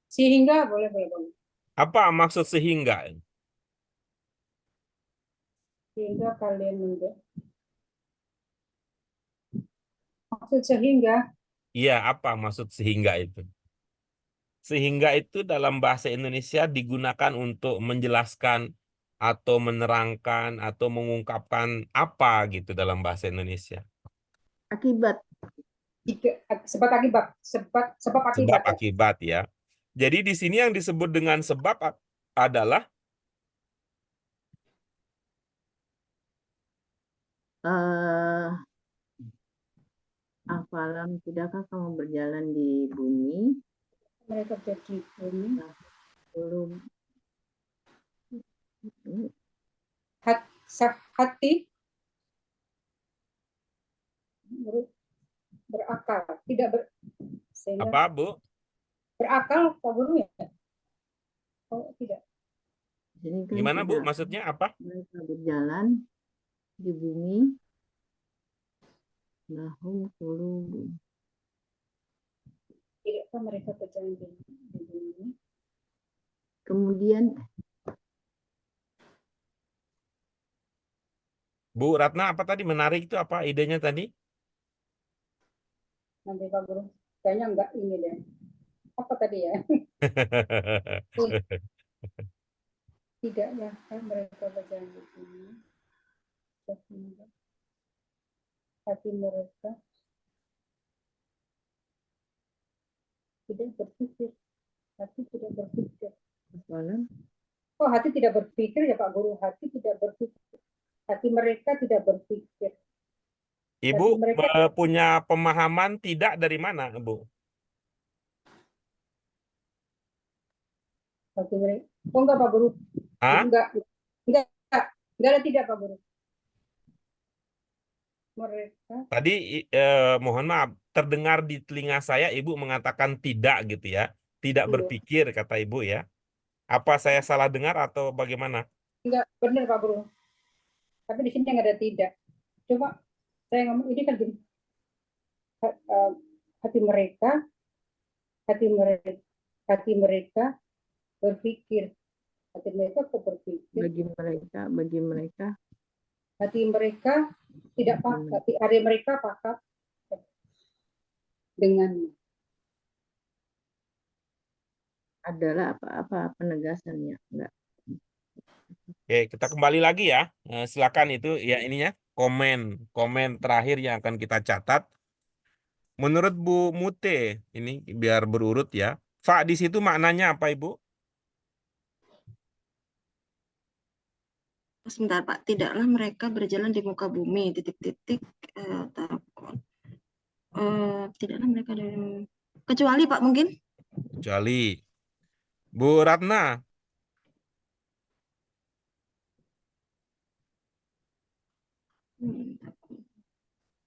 Sehingga boleh. Apa maksud sehingga? Sehingga kalian menjadi. Maksud sehingga. Iya, apa maksud sehingga itu? Sehingga itu dalam bahasa Indonesia digunakan untuk menjelaskan atau menerangkan atau mengungkapkan apa gitu dalam bahasa Indonesia. Akibat. Sebab akibat. Sebab Akibat ya. Jadi di sini yang disebut dengan sebab adalah eh afalam tidakkah kamu berjalan di bumi Mereka jadi bumi. belum Hati berakal, tidak sehingga Apa, Bu? berakal Pak Guru ya? Oh, tidak. di sini kan Gimana, Bu? tidak Maksudnya apa? mereka berjalan di bumi lahum qulubun Tidakkah mereka berjalan di bumi? kemudian Bu Ratna, apa tadi menarik itu apa idenya tadi? Nanti Pak Guru, kayaknya enggak ini deh. Apa tadi ya? Tidak ya, kan mereka berjalan di bumi. Sehingga hati mereka tidak berpikir. Hati tidak berpikir. afalam Oh, hati tidak berpikir ya Pak Guru. Hati tidak berpikir. Hati mereka tidak berpikir. Ibu Hati mereka punya pemahaman tidak dari mana, Bu? hati mereka. Oh enggak Pak Guru. Hah? Enggak. Enggak ada tidak Pak Guru. Mereka Tadi mohon maaf, terdengar di telinga saya Ibu mengatakan tidak gitu ya. Tidak Iya. berpikir kata Ibu ya. Apa saya salah dengar atau bagaimana? enggak benar Pak Guru. Tapi di sini enggak ada tidak. Coba saya ngomong ini kan gini. Hati mereka hati mereka berpikir. Hati mereka kok berpikir. bagi mereka Hati mereka tidak pakat. Hati mereka pakat dengan adalah apa penegasannya enggak Oke, kita kembali lagi ya. Silakan itu ya ininya komen terakhir yang akan kita catat. Menurut Bu Mute, ini biar berurut ya. Fa di situ maknanya apa, Ibu? Sebentar Pak, tidaklah mereka berjalan di muka bumi, titik-titik, tidaklah mereka kecuali Pak mungkin? Kecuali Bu Ratna,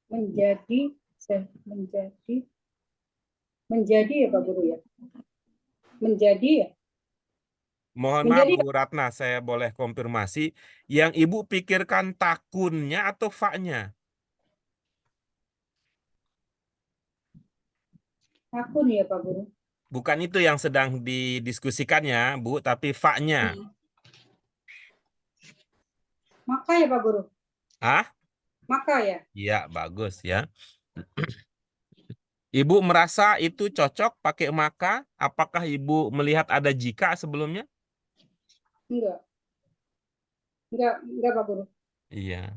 menjadi menjadi ya Pak Guru ya. Menjadi ya. mohon maaf Bu Ratna, saya boleh konfirmasi. Yang Ibu pikirkan takunnya atau fa-nya? Takun ya Pak Guru. Bukan itu yang sedang didiskusikannya, Bu, tapi fa-nya. Maka ya Pak Guru. Ah? Maka ya. Iya, bagus ya. Ibu merasa itu cocok pakai maka? Apakah Ibu melihat ada jika sebelumnya? Enggak Pak Guru. Iya.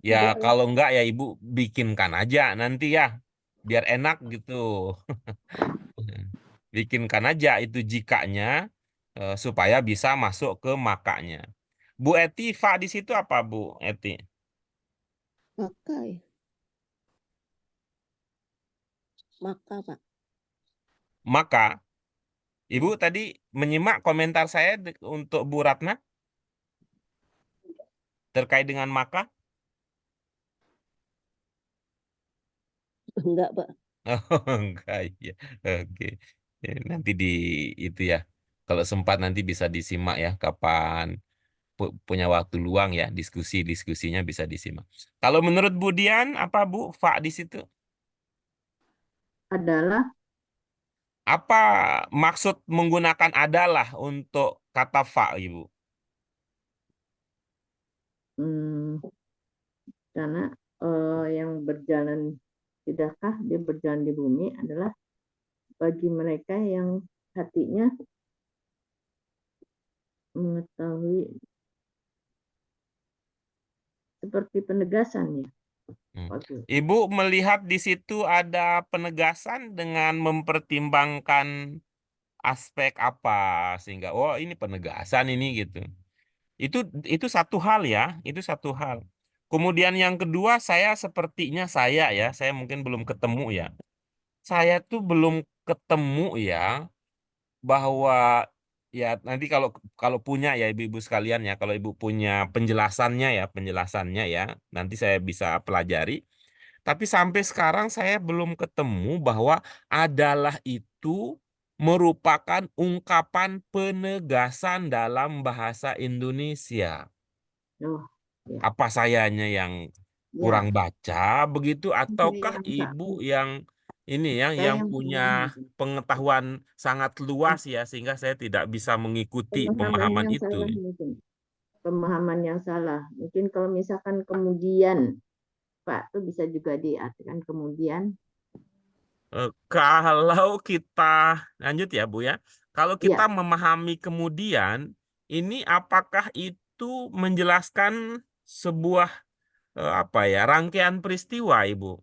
Ya Tidak, kalau enggak ya Ibu bikinkan aja nanti ya. Biar enak gitu. Bikinkan aja itu jikanya supaya bisa masuk ke makanya. Bu Eti, fa di situ apa Bu Eti? Maka ya. Maka Pak. Maka, Ibu tadi menyimak komentar saya untuk Bu Ratna terkait dengan maka? Enggak Pak. Oh, enggak ya. Oke. Ya, nanti di itu ya. Kalau sempat nanti bisa disimak ya kapan punya waktu luang ya, diskusinya bisa disimak. Kalau menurut Bu Dian apa Bu fa di situ? adalah Apa maksud menggunakan adalah untuk kata fa, Ibu? karena yang berjalan tidakkah dia berjalan di bumi adalah bagi mereka yang hatinya mengetahui seperti penegasannya. Ibu melihat di situ ada penegasan dengan mempertimbangkan aspek apa sehingga ini penegasan ini gitu. Itu satu hal ya, itu satu hal. Kemudian yang kedua, saya mungkin belum ketemu ya. Saya tuh belum ketemu ya bahwa ya nanti kalau kalau punya ya ibu-ibu sekalian ya, kalau ibu punya penjelasannya ya, nanti saya bisa pelajari. Tapi sampai sekarang saya belum ketemu bahwa adalah itu merupakan ungkapan penegasan dalam bahasa Indonesia. Oh, ya. Apa sayanya yang kurang Ya, baca begitu saya ataukah yang tak, ibu yang ini ya saya yang yang punya pemahaman. pengetahuan sangat luas ya sehingga saya tidak bisa mengikuti Pemahaman pemahaman yang itu. salah mungkin. Pemahaman yang salah. Mungkin kalau misalkan kemudian, Pak, itu bisa juga diartikan kemudian. Kalau kita lanjut ya Bu ya. Kalau kita Ya, memahami kemudian ini apakah itu menjelaskan sebuah apa ya rangkaian peristiwa Ibu?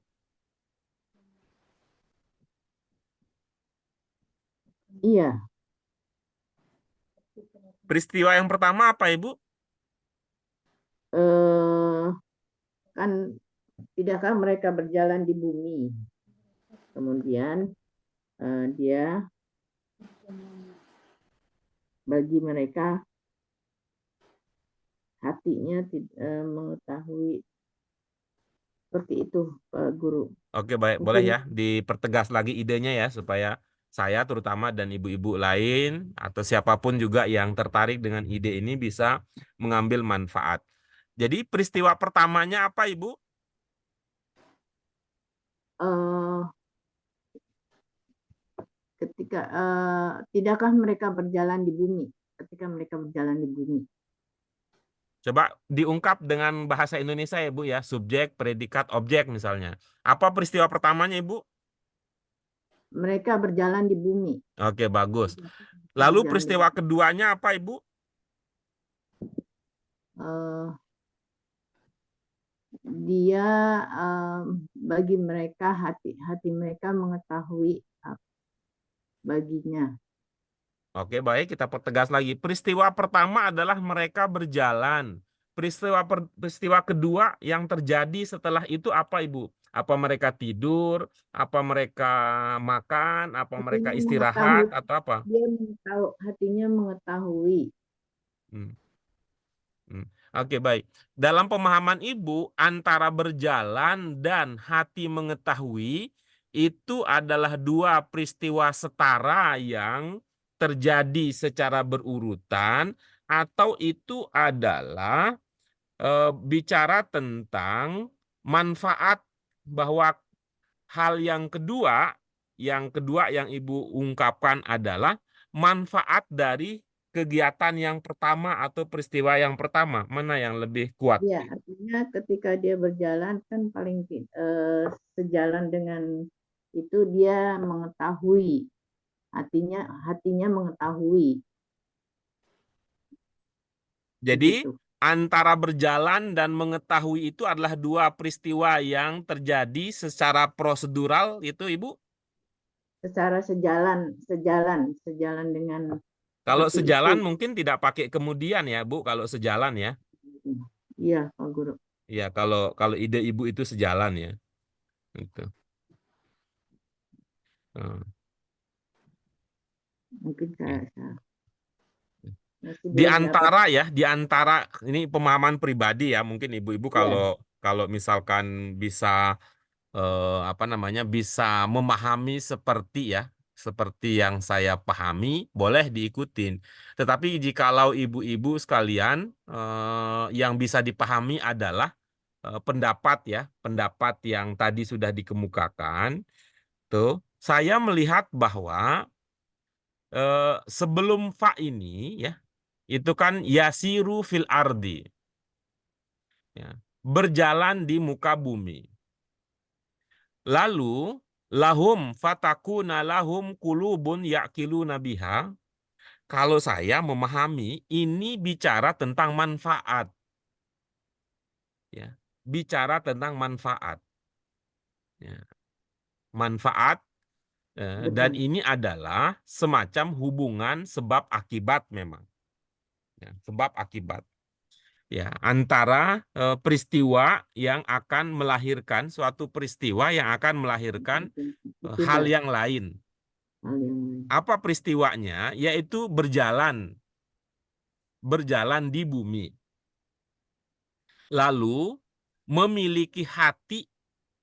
iya. Peristiwa yang pertama apa Ibu? Eh, kan tidakkah mereka berjalan di bumi? Kemudian dia bagi mereka hatinya mengetahui seperti itu, Pak Guru. Oke, baik. Boleh Mungkin ya dipertegas lagi idenya ya supaya saya terutama dan ibu-ibu lain atau siapapun juga yang tertarik dengan ide ini bisa mengambil manfaat. Jadi peristiwa pertamanya apa, Ibu? eh, ketika tidakkah mereka berjalan di bumi? Ketika mereka berjalan di bumi, Coba diungkap dengan bahasa Indonesia ya, Bu ya. Subjek, predikat, objek misalnya. Apa peristiwa pertamanya, Ibu? mereka berjalan di bumi. Oke, bagus. Lalu Berjalan di peristiwa keduanya apa, Ibu? eh, dia bagi mereka hati mereka mengetahui baginya. Oke, baik, kita pertegas lagi. Peristiwa pertama adalah mereka berjalan. Peristiwa kedua yang terjadi setelah itu apa, Ibu? Apa mereka tidur? Apa mereka makan? Apa mereka Hatinya istirahat? mengetahui, Atau apa? dia hatinya mengetahui. Hmm, hmm. Oke, baik. Dalam pemahaman Ibu, antara berjalan dan hati mengetahui itu adalah dua peristiwa setara yang terjadi secara berurutan atau itu adalah bicara tentang manfaat bahwa hal yang kedua yang Ibu ungkapkan adalah manfaat dari kegiatan yang pertama atau peristiwa yang pertama. Mana yang lebih kuat? Ya, artinya ketika dia berjalan kan sejalan dengan itu dia mengetahui, hatinya mengetahui Jadi begitu. antara berjalan dan mengetahui itu adalah dua peristiwa yang terjadi secara prosedural itu Ibu. Secara sejalan dengan Kalau seperti sejalan itu. mungkin tidak pakai kemudian ya Bu, kalau sejalan ya. Iya, Pak Guru. Ya, kalau kalau ide Ibu itu sejalan ya. Itu. Hmm. Mungkin Ya. saya masih belum dapat. Di antara ini pemahaman pribadi ya, mungkin ibu-ibu Ya, kalau kalau misalkan bisa apa namanya bisa memahami seperti yang saya pahami, boleh diikutin. Tetapi jikalau ibu-ibu sekalian yang bisa dipahami adalah pendapat yang tadi sudah dikemukakan, tuh saya melihat bahwa sebelum fa ini ya itu kan yasiru fil ardi ya, berjalan di muka bumi. Lalu lahum fatakuna lahum kulubun ya'kiluna biha. Kalau saya memahami ini bicara tentang manfaat ya. Bicara tentang manfaat ya. Manfaat dan betul. ini adalah semacam hubungan sebab akibat memang ya, sebab akibat. ya antara peristiwa yang akan melahirkan suatu peristiwa yang akan melahirkan hal yang lain. Hal yang lain. Apa peristiwanya? Yaitu berjalan di bumi. Lalu memiliki hati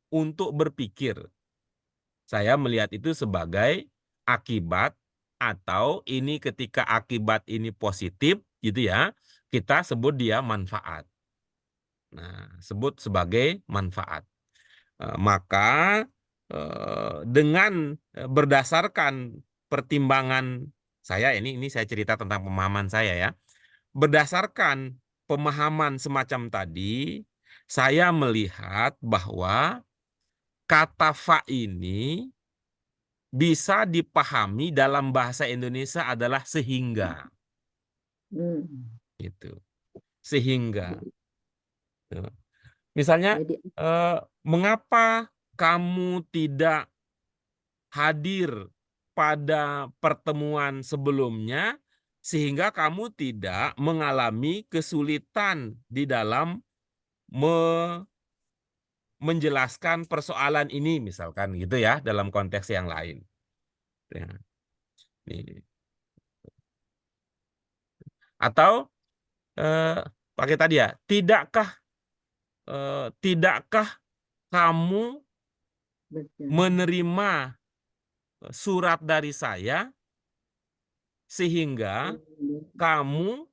untuk berpikir. Saya melihat itu sebagai akibat, atau ini ketika akibat ini positif gitu ya, kita sebut dia manfaat. Nah, sebut sebagai manfaat. Maka dengan berdasarkan pertimbangan saya, ini saya cerita tentang pemahaman saya ya. Berdasarkan pemahaman semacam tadi, saya melihat bahwa kata fa ini bisa dipahami dalam bahasa Indonesia adalah sehingga. Gitu. Sehingga. Misalnya, Jadi mengapa kamu tidak hadir pada pertemuan sebelumnya sehingga kamu tidak mengalami kesulitan di dalam menjelaskan persoalan ini, misalkan gitu ya, dalam konteks yang lain. Ya. Atau pakai tadi ya, tidakkah kamu menerima surat dari saya sehingga kamu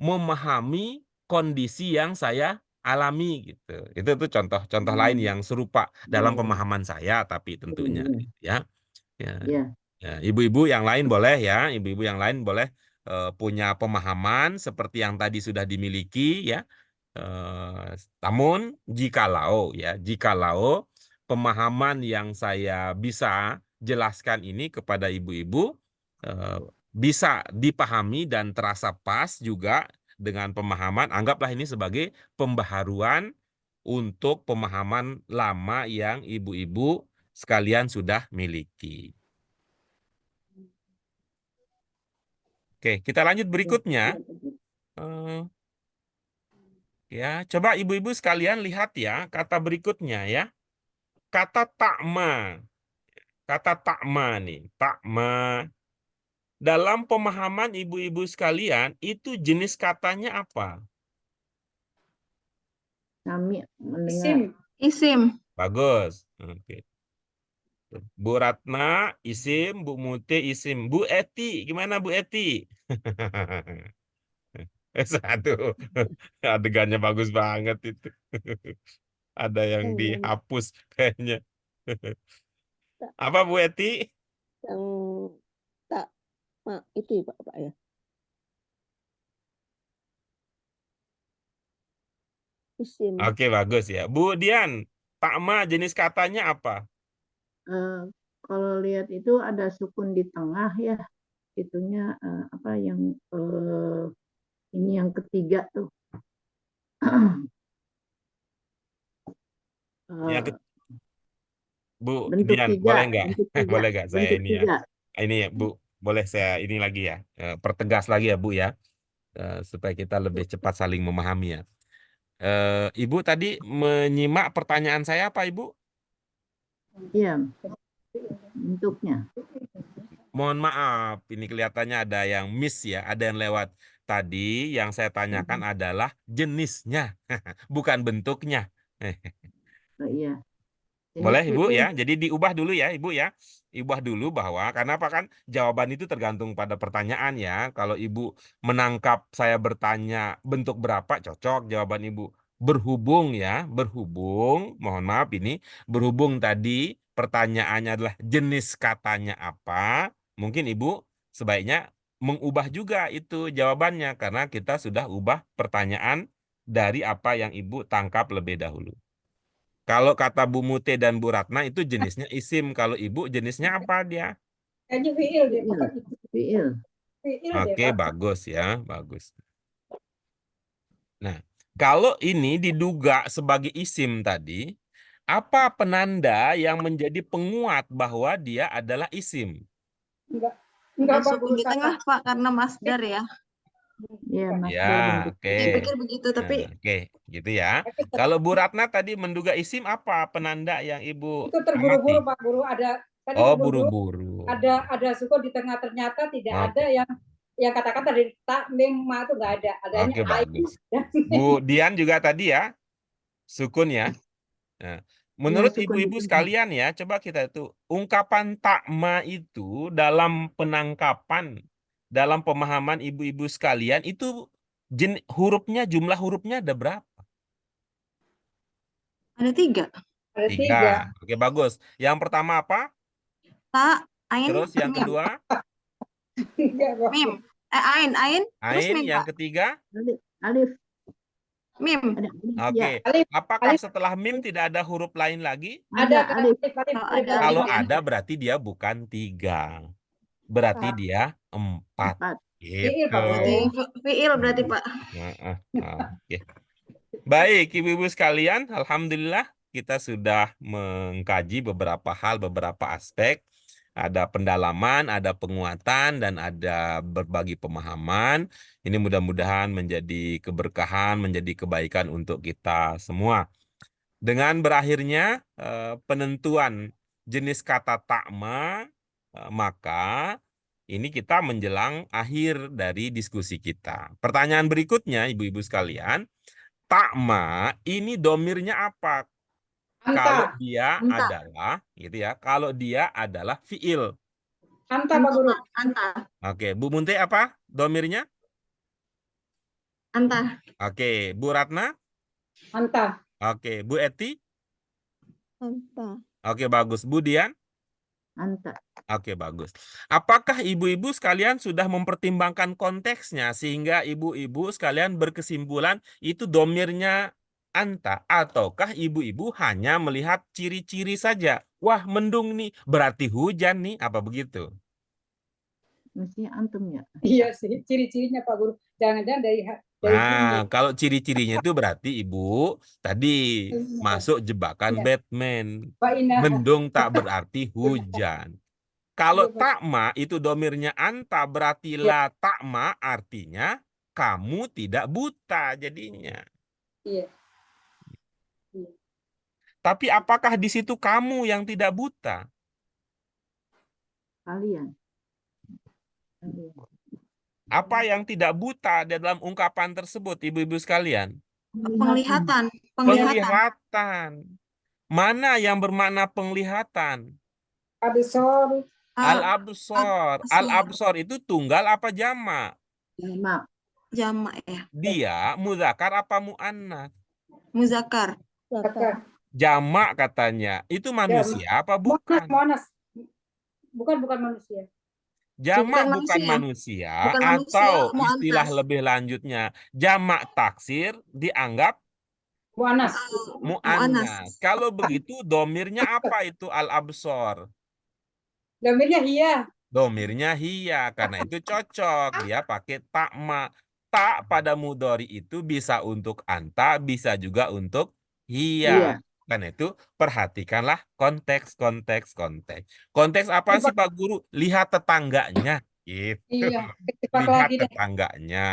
memahami kondisi yang saya alami gitu. Itu tuh contoh lain yang serupa dalam pemahaman saya, tapi tentunya ya. Ya, ibu-ibu yang lain boleh ya, ibu-ibu yang lain boleh punya pemahaman seperti yang tadi sudah dimiliki ya. Namun jikalau pemahaman yang saya bisa jelaskan ini kepada ibu-ibu bisa dipahami dan terasa pas juga dengan pemahaman, anggaplah ini sebagai pembaharuan untuk pemahaman lama yang ibu-ibu sekalian sudah miliki. Oke, kita lanjut berikutnya. Ya, coba ibu-ibu sekalian lihat ya kata berikutnya ya. Kata takma. Kata takma nih, takma. Dalam pemahaman ibu-ibu sekalian, itu jenis katanya apa? kami mendengar. Isim. Isim. Bagus. Oke. Bu Ratna, isim. Bu Muti, isim. Bu Eti, gimana Bu Eti? Satu. Adegannya bagus banget itu. Ada yang dihapus kayaknya. Apa Bu Eti? Yang tak itu ya Pak ya. Isim. Oke, bagus ya. Bu Dian, takma jenis katanya apa? Kalau lihat itu ada sukun di tengah ya, itunya apa yang ini yang ketiga tuh. Bu bentuk Dian, tiga, boleh nggak? bentuk tiga, Boleh nggak saya bentuk ini ya? tiga. Ini ya, Bu, boleh saya ini lagi ya, pertegas lagi ya Bu ya, supaya kita lebih cepat saling memahami ya. Ibu tadi menyimak pertanyaan saya apa Ibu? Iya, bentuknya. Mohon maaf, ini kelihatannya ada yang miss ya, ada yang lewat. Tadi yang saya tanyakan adalah jenisnya, bukan bentuknya. Iya. Boleh Ibu itu ya, jadi diubah dulu ya Ibu ya. Ubah dulu bahwa, karena apa kan jawaban itu tergantung pada pertanyaan ya. Kalau Ibu menangkap saya bertanya bentuk berapa, cocok jawaban Ibu. Berhubung ya, berhubung, mohon maaf ini, berhubung tadi pertanyaannya adalah jenis katanya apa, mungkin Ibu sebaiknya mengubah juga itu jawabannya, karena kita sudah ubah pertanyaan dari apa yang Ibu tangkap lebih dahulu. Kalau kata Bu Mute dan Bu Ratna itu jenisnya isim. Kalau Ibu jenisnya apa dia? Kayaknya fiil deh, Pak. fiil. Fiil deh, Oke, Pak. bagus ya, bagus. Nah, kalau ini diduga sebagai isim tadi, apa penanda yang menjadi penguat bahwa dia adalah isim? Enggak, Ada Pak, sukun di berusaha. tengah, Pak, karena masdar ya. Ya, Oke. masih Ya, dalam bentuk. oke. Saya pikir begitu, tapi Nah, oke, gitu ya. Kalau Bu Ratna tadi menduga isim apa penanda yang Ibu Itu terburu-buru amati? Pak Guru, ada tadi Oh, terburu-buru buru-buru. ada sukun di tengah, ternyata tidak ada Oke, yang kata-kata dari tak mim ma itu nggak ada, adanya oke, ain bagus. dan Bu Dian juga tadi ya, sukun ya. Nah, Ya, menurut sukun di ibu-ibu tengah. sekalian ya, coba kita itu ungkapan takma itu dalam penangkapan, dalam pemahaman ibu-ibu sekalian itu hurufnya, jumlah hurufnya ada berapa? ada 3. ada 3. 3. Oke, bagus. Yang pertama apa? Ta, ain, Terus yang mim. kedua? Mim. Ain, terus Ain. mim, Yang Pak. ketiga? Alif, alif. Mim. Ada alif, ya. Oke. Alif, Apakah alif setelah mim tidak ada huruf lain lagi? ada Ada alif. Oh, ada alif Kalau ya. ada berarti dia bukan 3. Berarti dia 4. 4. Fiil, Gitu. Pak Berarti Guru. fiil berarti, Pak. Oke. Baik, ibu-ibu sekalian, alhamdulillah kita sudah mengkaji beberapa hal, beberapa aspek. Ada pendalaman, ada penguatan, dan ada berbagi pemahaman. Ini mudah-mudahan menjadi keberkahan, menjadi kebaikan untuk kita semua. Dengan berakhirnya penentuan jenis kata takma, maka ini kita menjelang akhir dari diskusi kita. Pertanyaan berikutnya, ibu-ibu sekalian, takma ini domirnya apa? Kalau Anta, dia Anta. adalah, gitu ya. Kalau dia adalah fiil. anta Pak Guru. Anta. Oke, Bu Munte apa domirnya? Anta. Oke, Bu Ratna? Anta. Oke, Bu Eti? Anta. Oke, bagus. Bu Dian? Anta. Oke, bagus. Apakah ibu-ibu sekalian sudah mempertimbangkan konteksnya sehingga ibu-ibu sekalian berkesimpulan itu domirnya anta, ataukah ibu-ibu hanya melihat ciri-ciri saja? Wah, mendung nih, berarti hujan nih, apa begitu? Mestinya antum ya. Iya sih, ciri-cirinya Pak Guru. Jangan-jangan dari Nah, bumi. kalau ciri-cirinya itu berarti ibu tadi masuk jebakan Iya. Batman. Pak Ina. Mendung tak berarti hujan. Kalau Iya, Pak. takma itu domirnya anta, berarti la takma artinya kamu tidak buta jadinya. Iya. Iya. Tapi apakah di situ kamu yang tidak buta? Kalian. Kalian. Apa yang tidak buta di dalam ungkapan tersebut, ibu-ibu sekalian? Penglihatan. Penglihatan. Mana yang bermakna penglihatan? Absor. Al-absor. Al-absor itu tunggal apa jamak? Jamak. Jamak ya. Dia muzakkar apa muannats? Muzakkar. Kata. Jamak katanya. Itu manusia apa bukan? Monas. Bukan manusia. Jamak Bukan bukan manusia. manusia, Bukan manusia, atau muannas. istilah lebih lanjutnya jamak taksir dianggap Muanas. muannats. Kalau begitu domirnya apa itu al-absor? Domirnya hiya. Domirnya hiya, karena itu cocok dia pakai takma. Tak pada mudhari itu bisa untuk anta, bisa juga untuk hiya. Iya. Karena itu perhatikanlah konteks. Konteks apa sih Pak Guru? Lihat tetangganya. Gitu. Iya. Cepat Lihat lagi deh. tetangganya.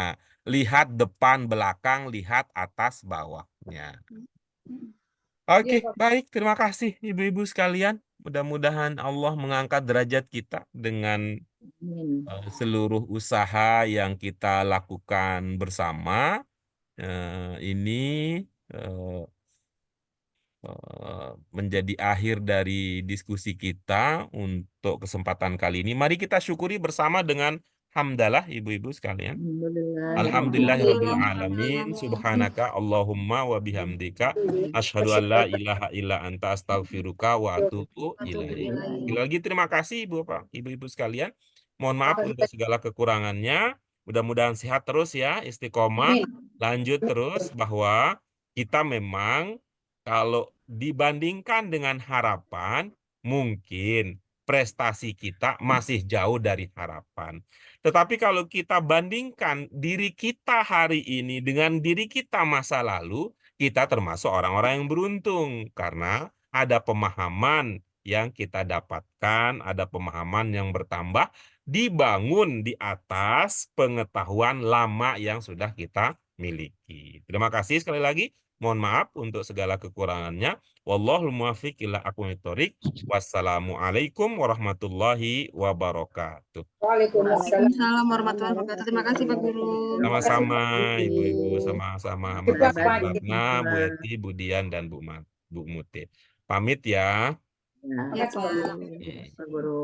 Lihat depan, belakang, lihat atas, bawahnya. Oke, Iya, Pak. baik. Terima kasih ibu-ibu sekalian. Mudah-mudahan Allah mengangkat derajat kita dengan Amin. seluruh usaha yang kita lakukan bersama. Ini menjadi akhir dari diskusi kita untuk kesempatan kali ini. Mari kita syukuri bersama dengan hamdalah ibu-ibu sekalian. Alhamdulillahirabbil alamin. Subhanaka Allahumma wa bihamdika asyhadu an la ilaha illa anta astaghfiruka wa atubu ilaik. Sekali lagi terima kasih ibu-ibu sekalian. Mohon maaf untuk segala kekurangannya. Mudah-mudahan sehat terus ya, istiqomah. Lanjut terus bahwa kita memang kalau dibandingkan dengan harapan, mungkin prestasi kita masih jauh dari harapan. Tetapi kalau kita bandingkan diri kita hari ini dengan diri kita masa lalu, kita termasuk orang-orang yang beruntung karena ada pemahaman yang kita dapatkan, ada pemahaman yang bertambah, dibangun di atas pengetahuan lama yang sudah kita miliki. Terima kasih sekali lagi. Mohon maaf untuk segala kekurangannya. Wallahul muwaffiq ila aqwamit thoriq. Wassalamualaikum warahmatullahi wabarakatuh. Waalaikumsalam. Waalaikumsalam warahmatullahi wabarakatuh. Terima kasih Pak Guru. Terima kasih. Sama-sama kasih. Ibu-ibu, sama-sama. Terima Makasih Bu kasih. Ratna, Bu Eti, Bu Dian, dan Bu Muti. Pamit ya. Ya, Ya, Terima kasih. Pak. Hmm. Pak Guru.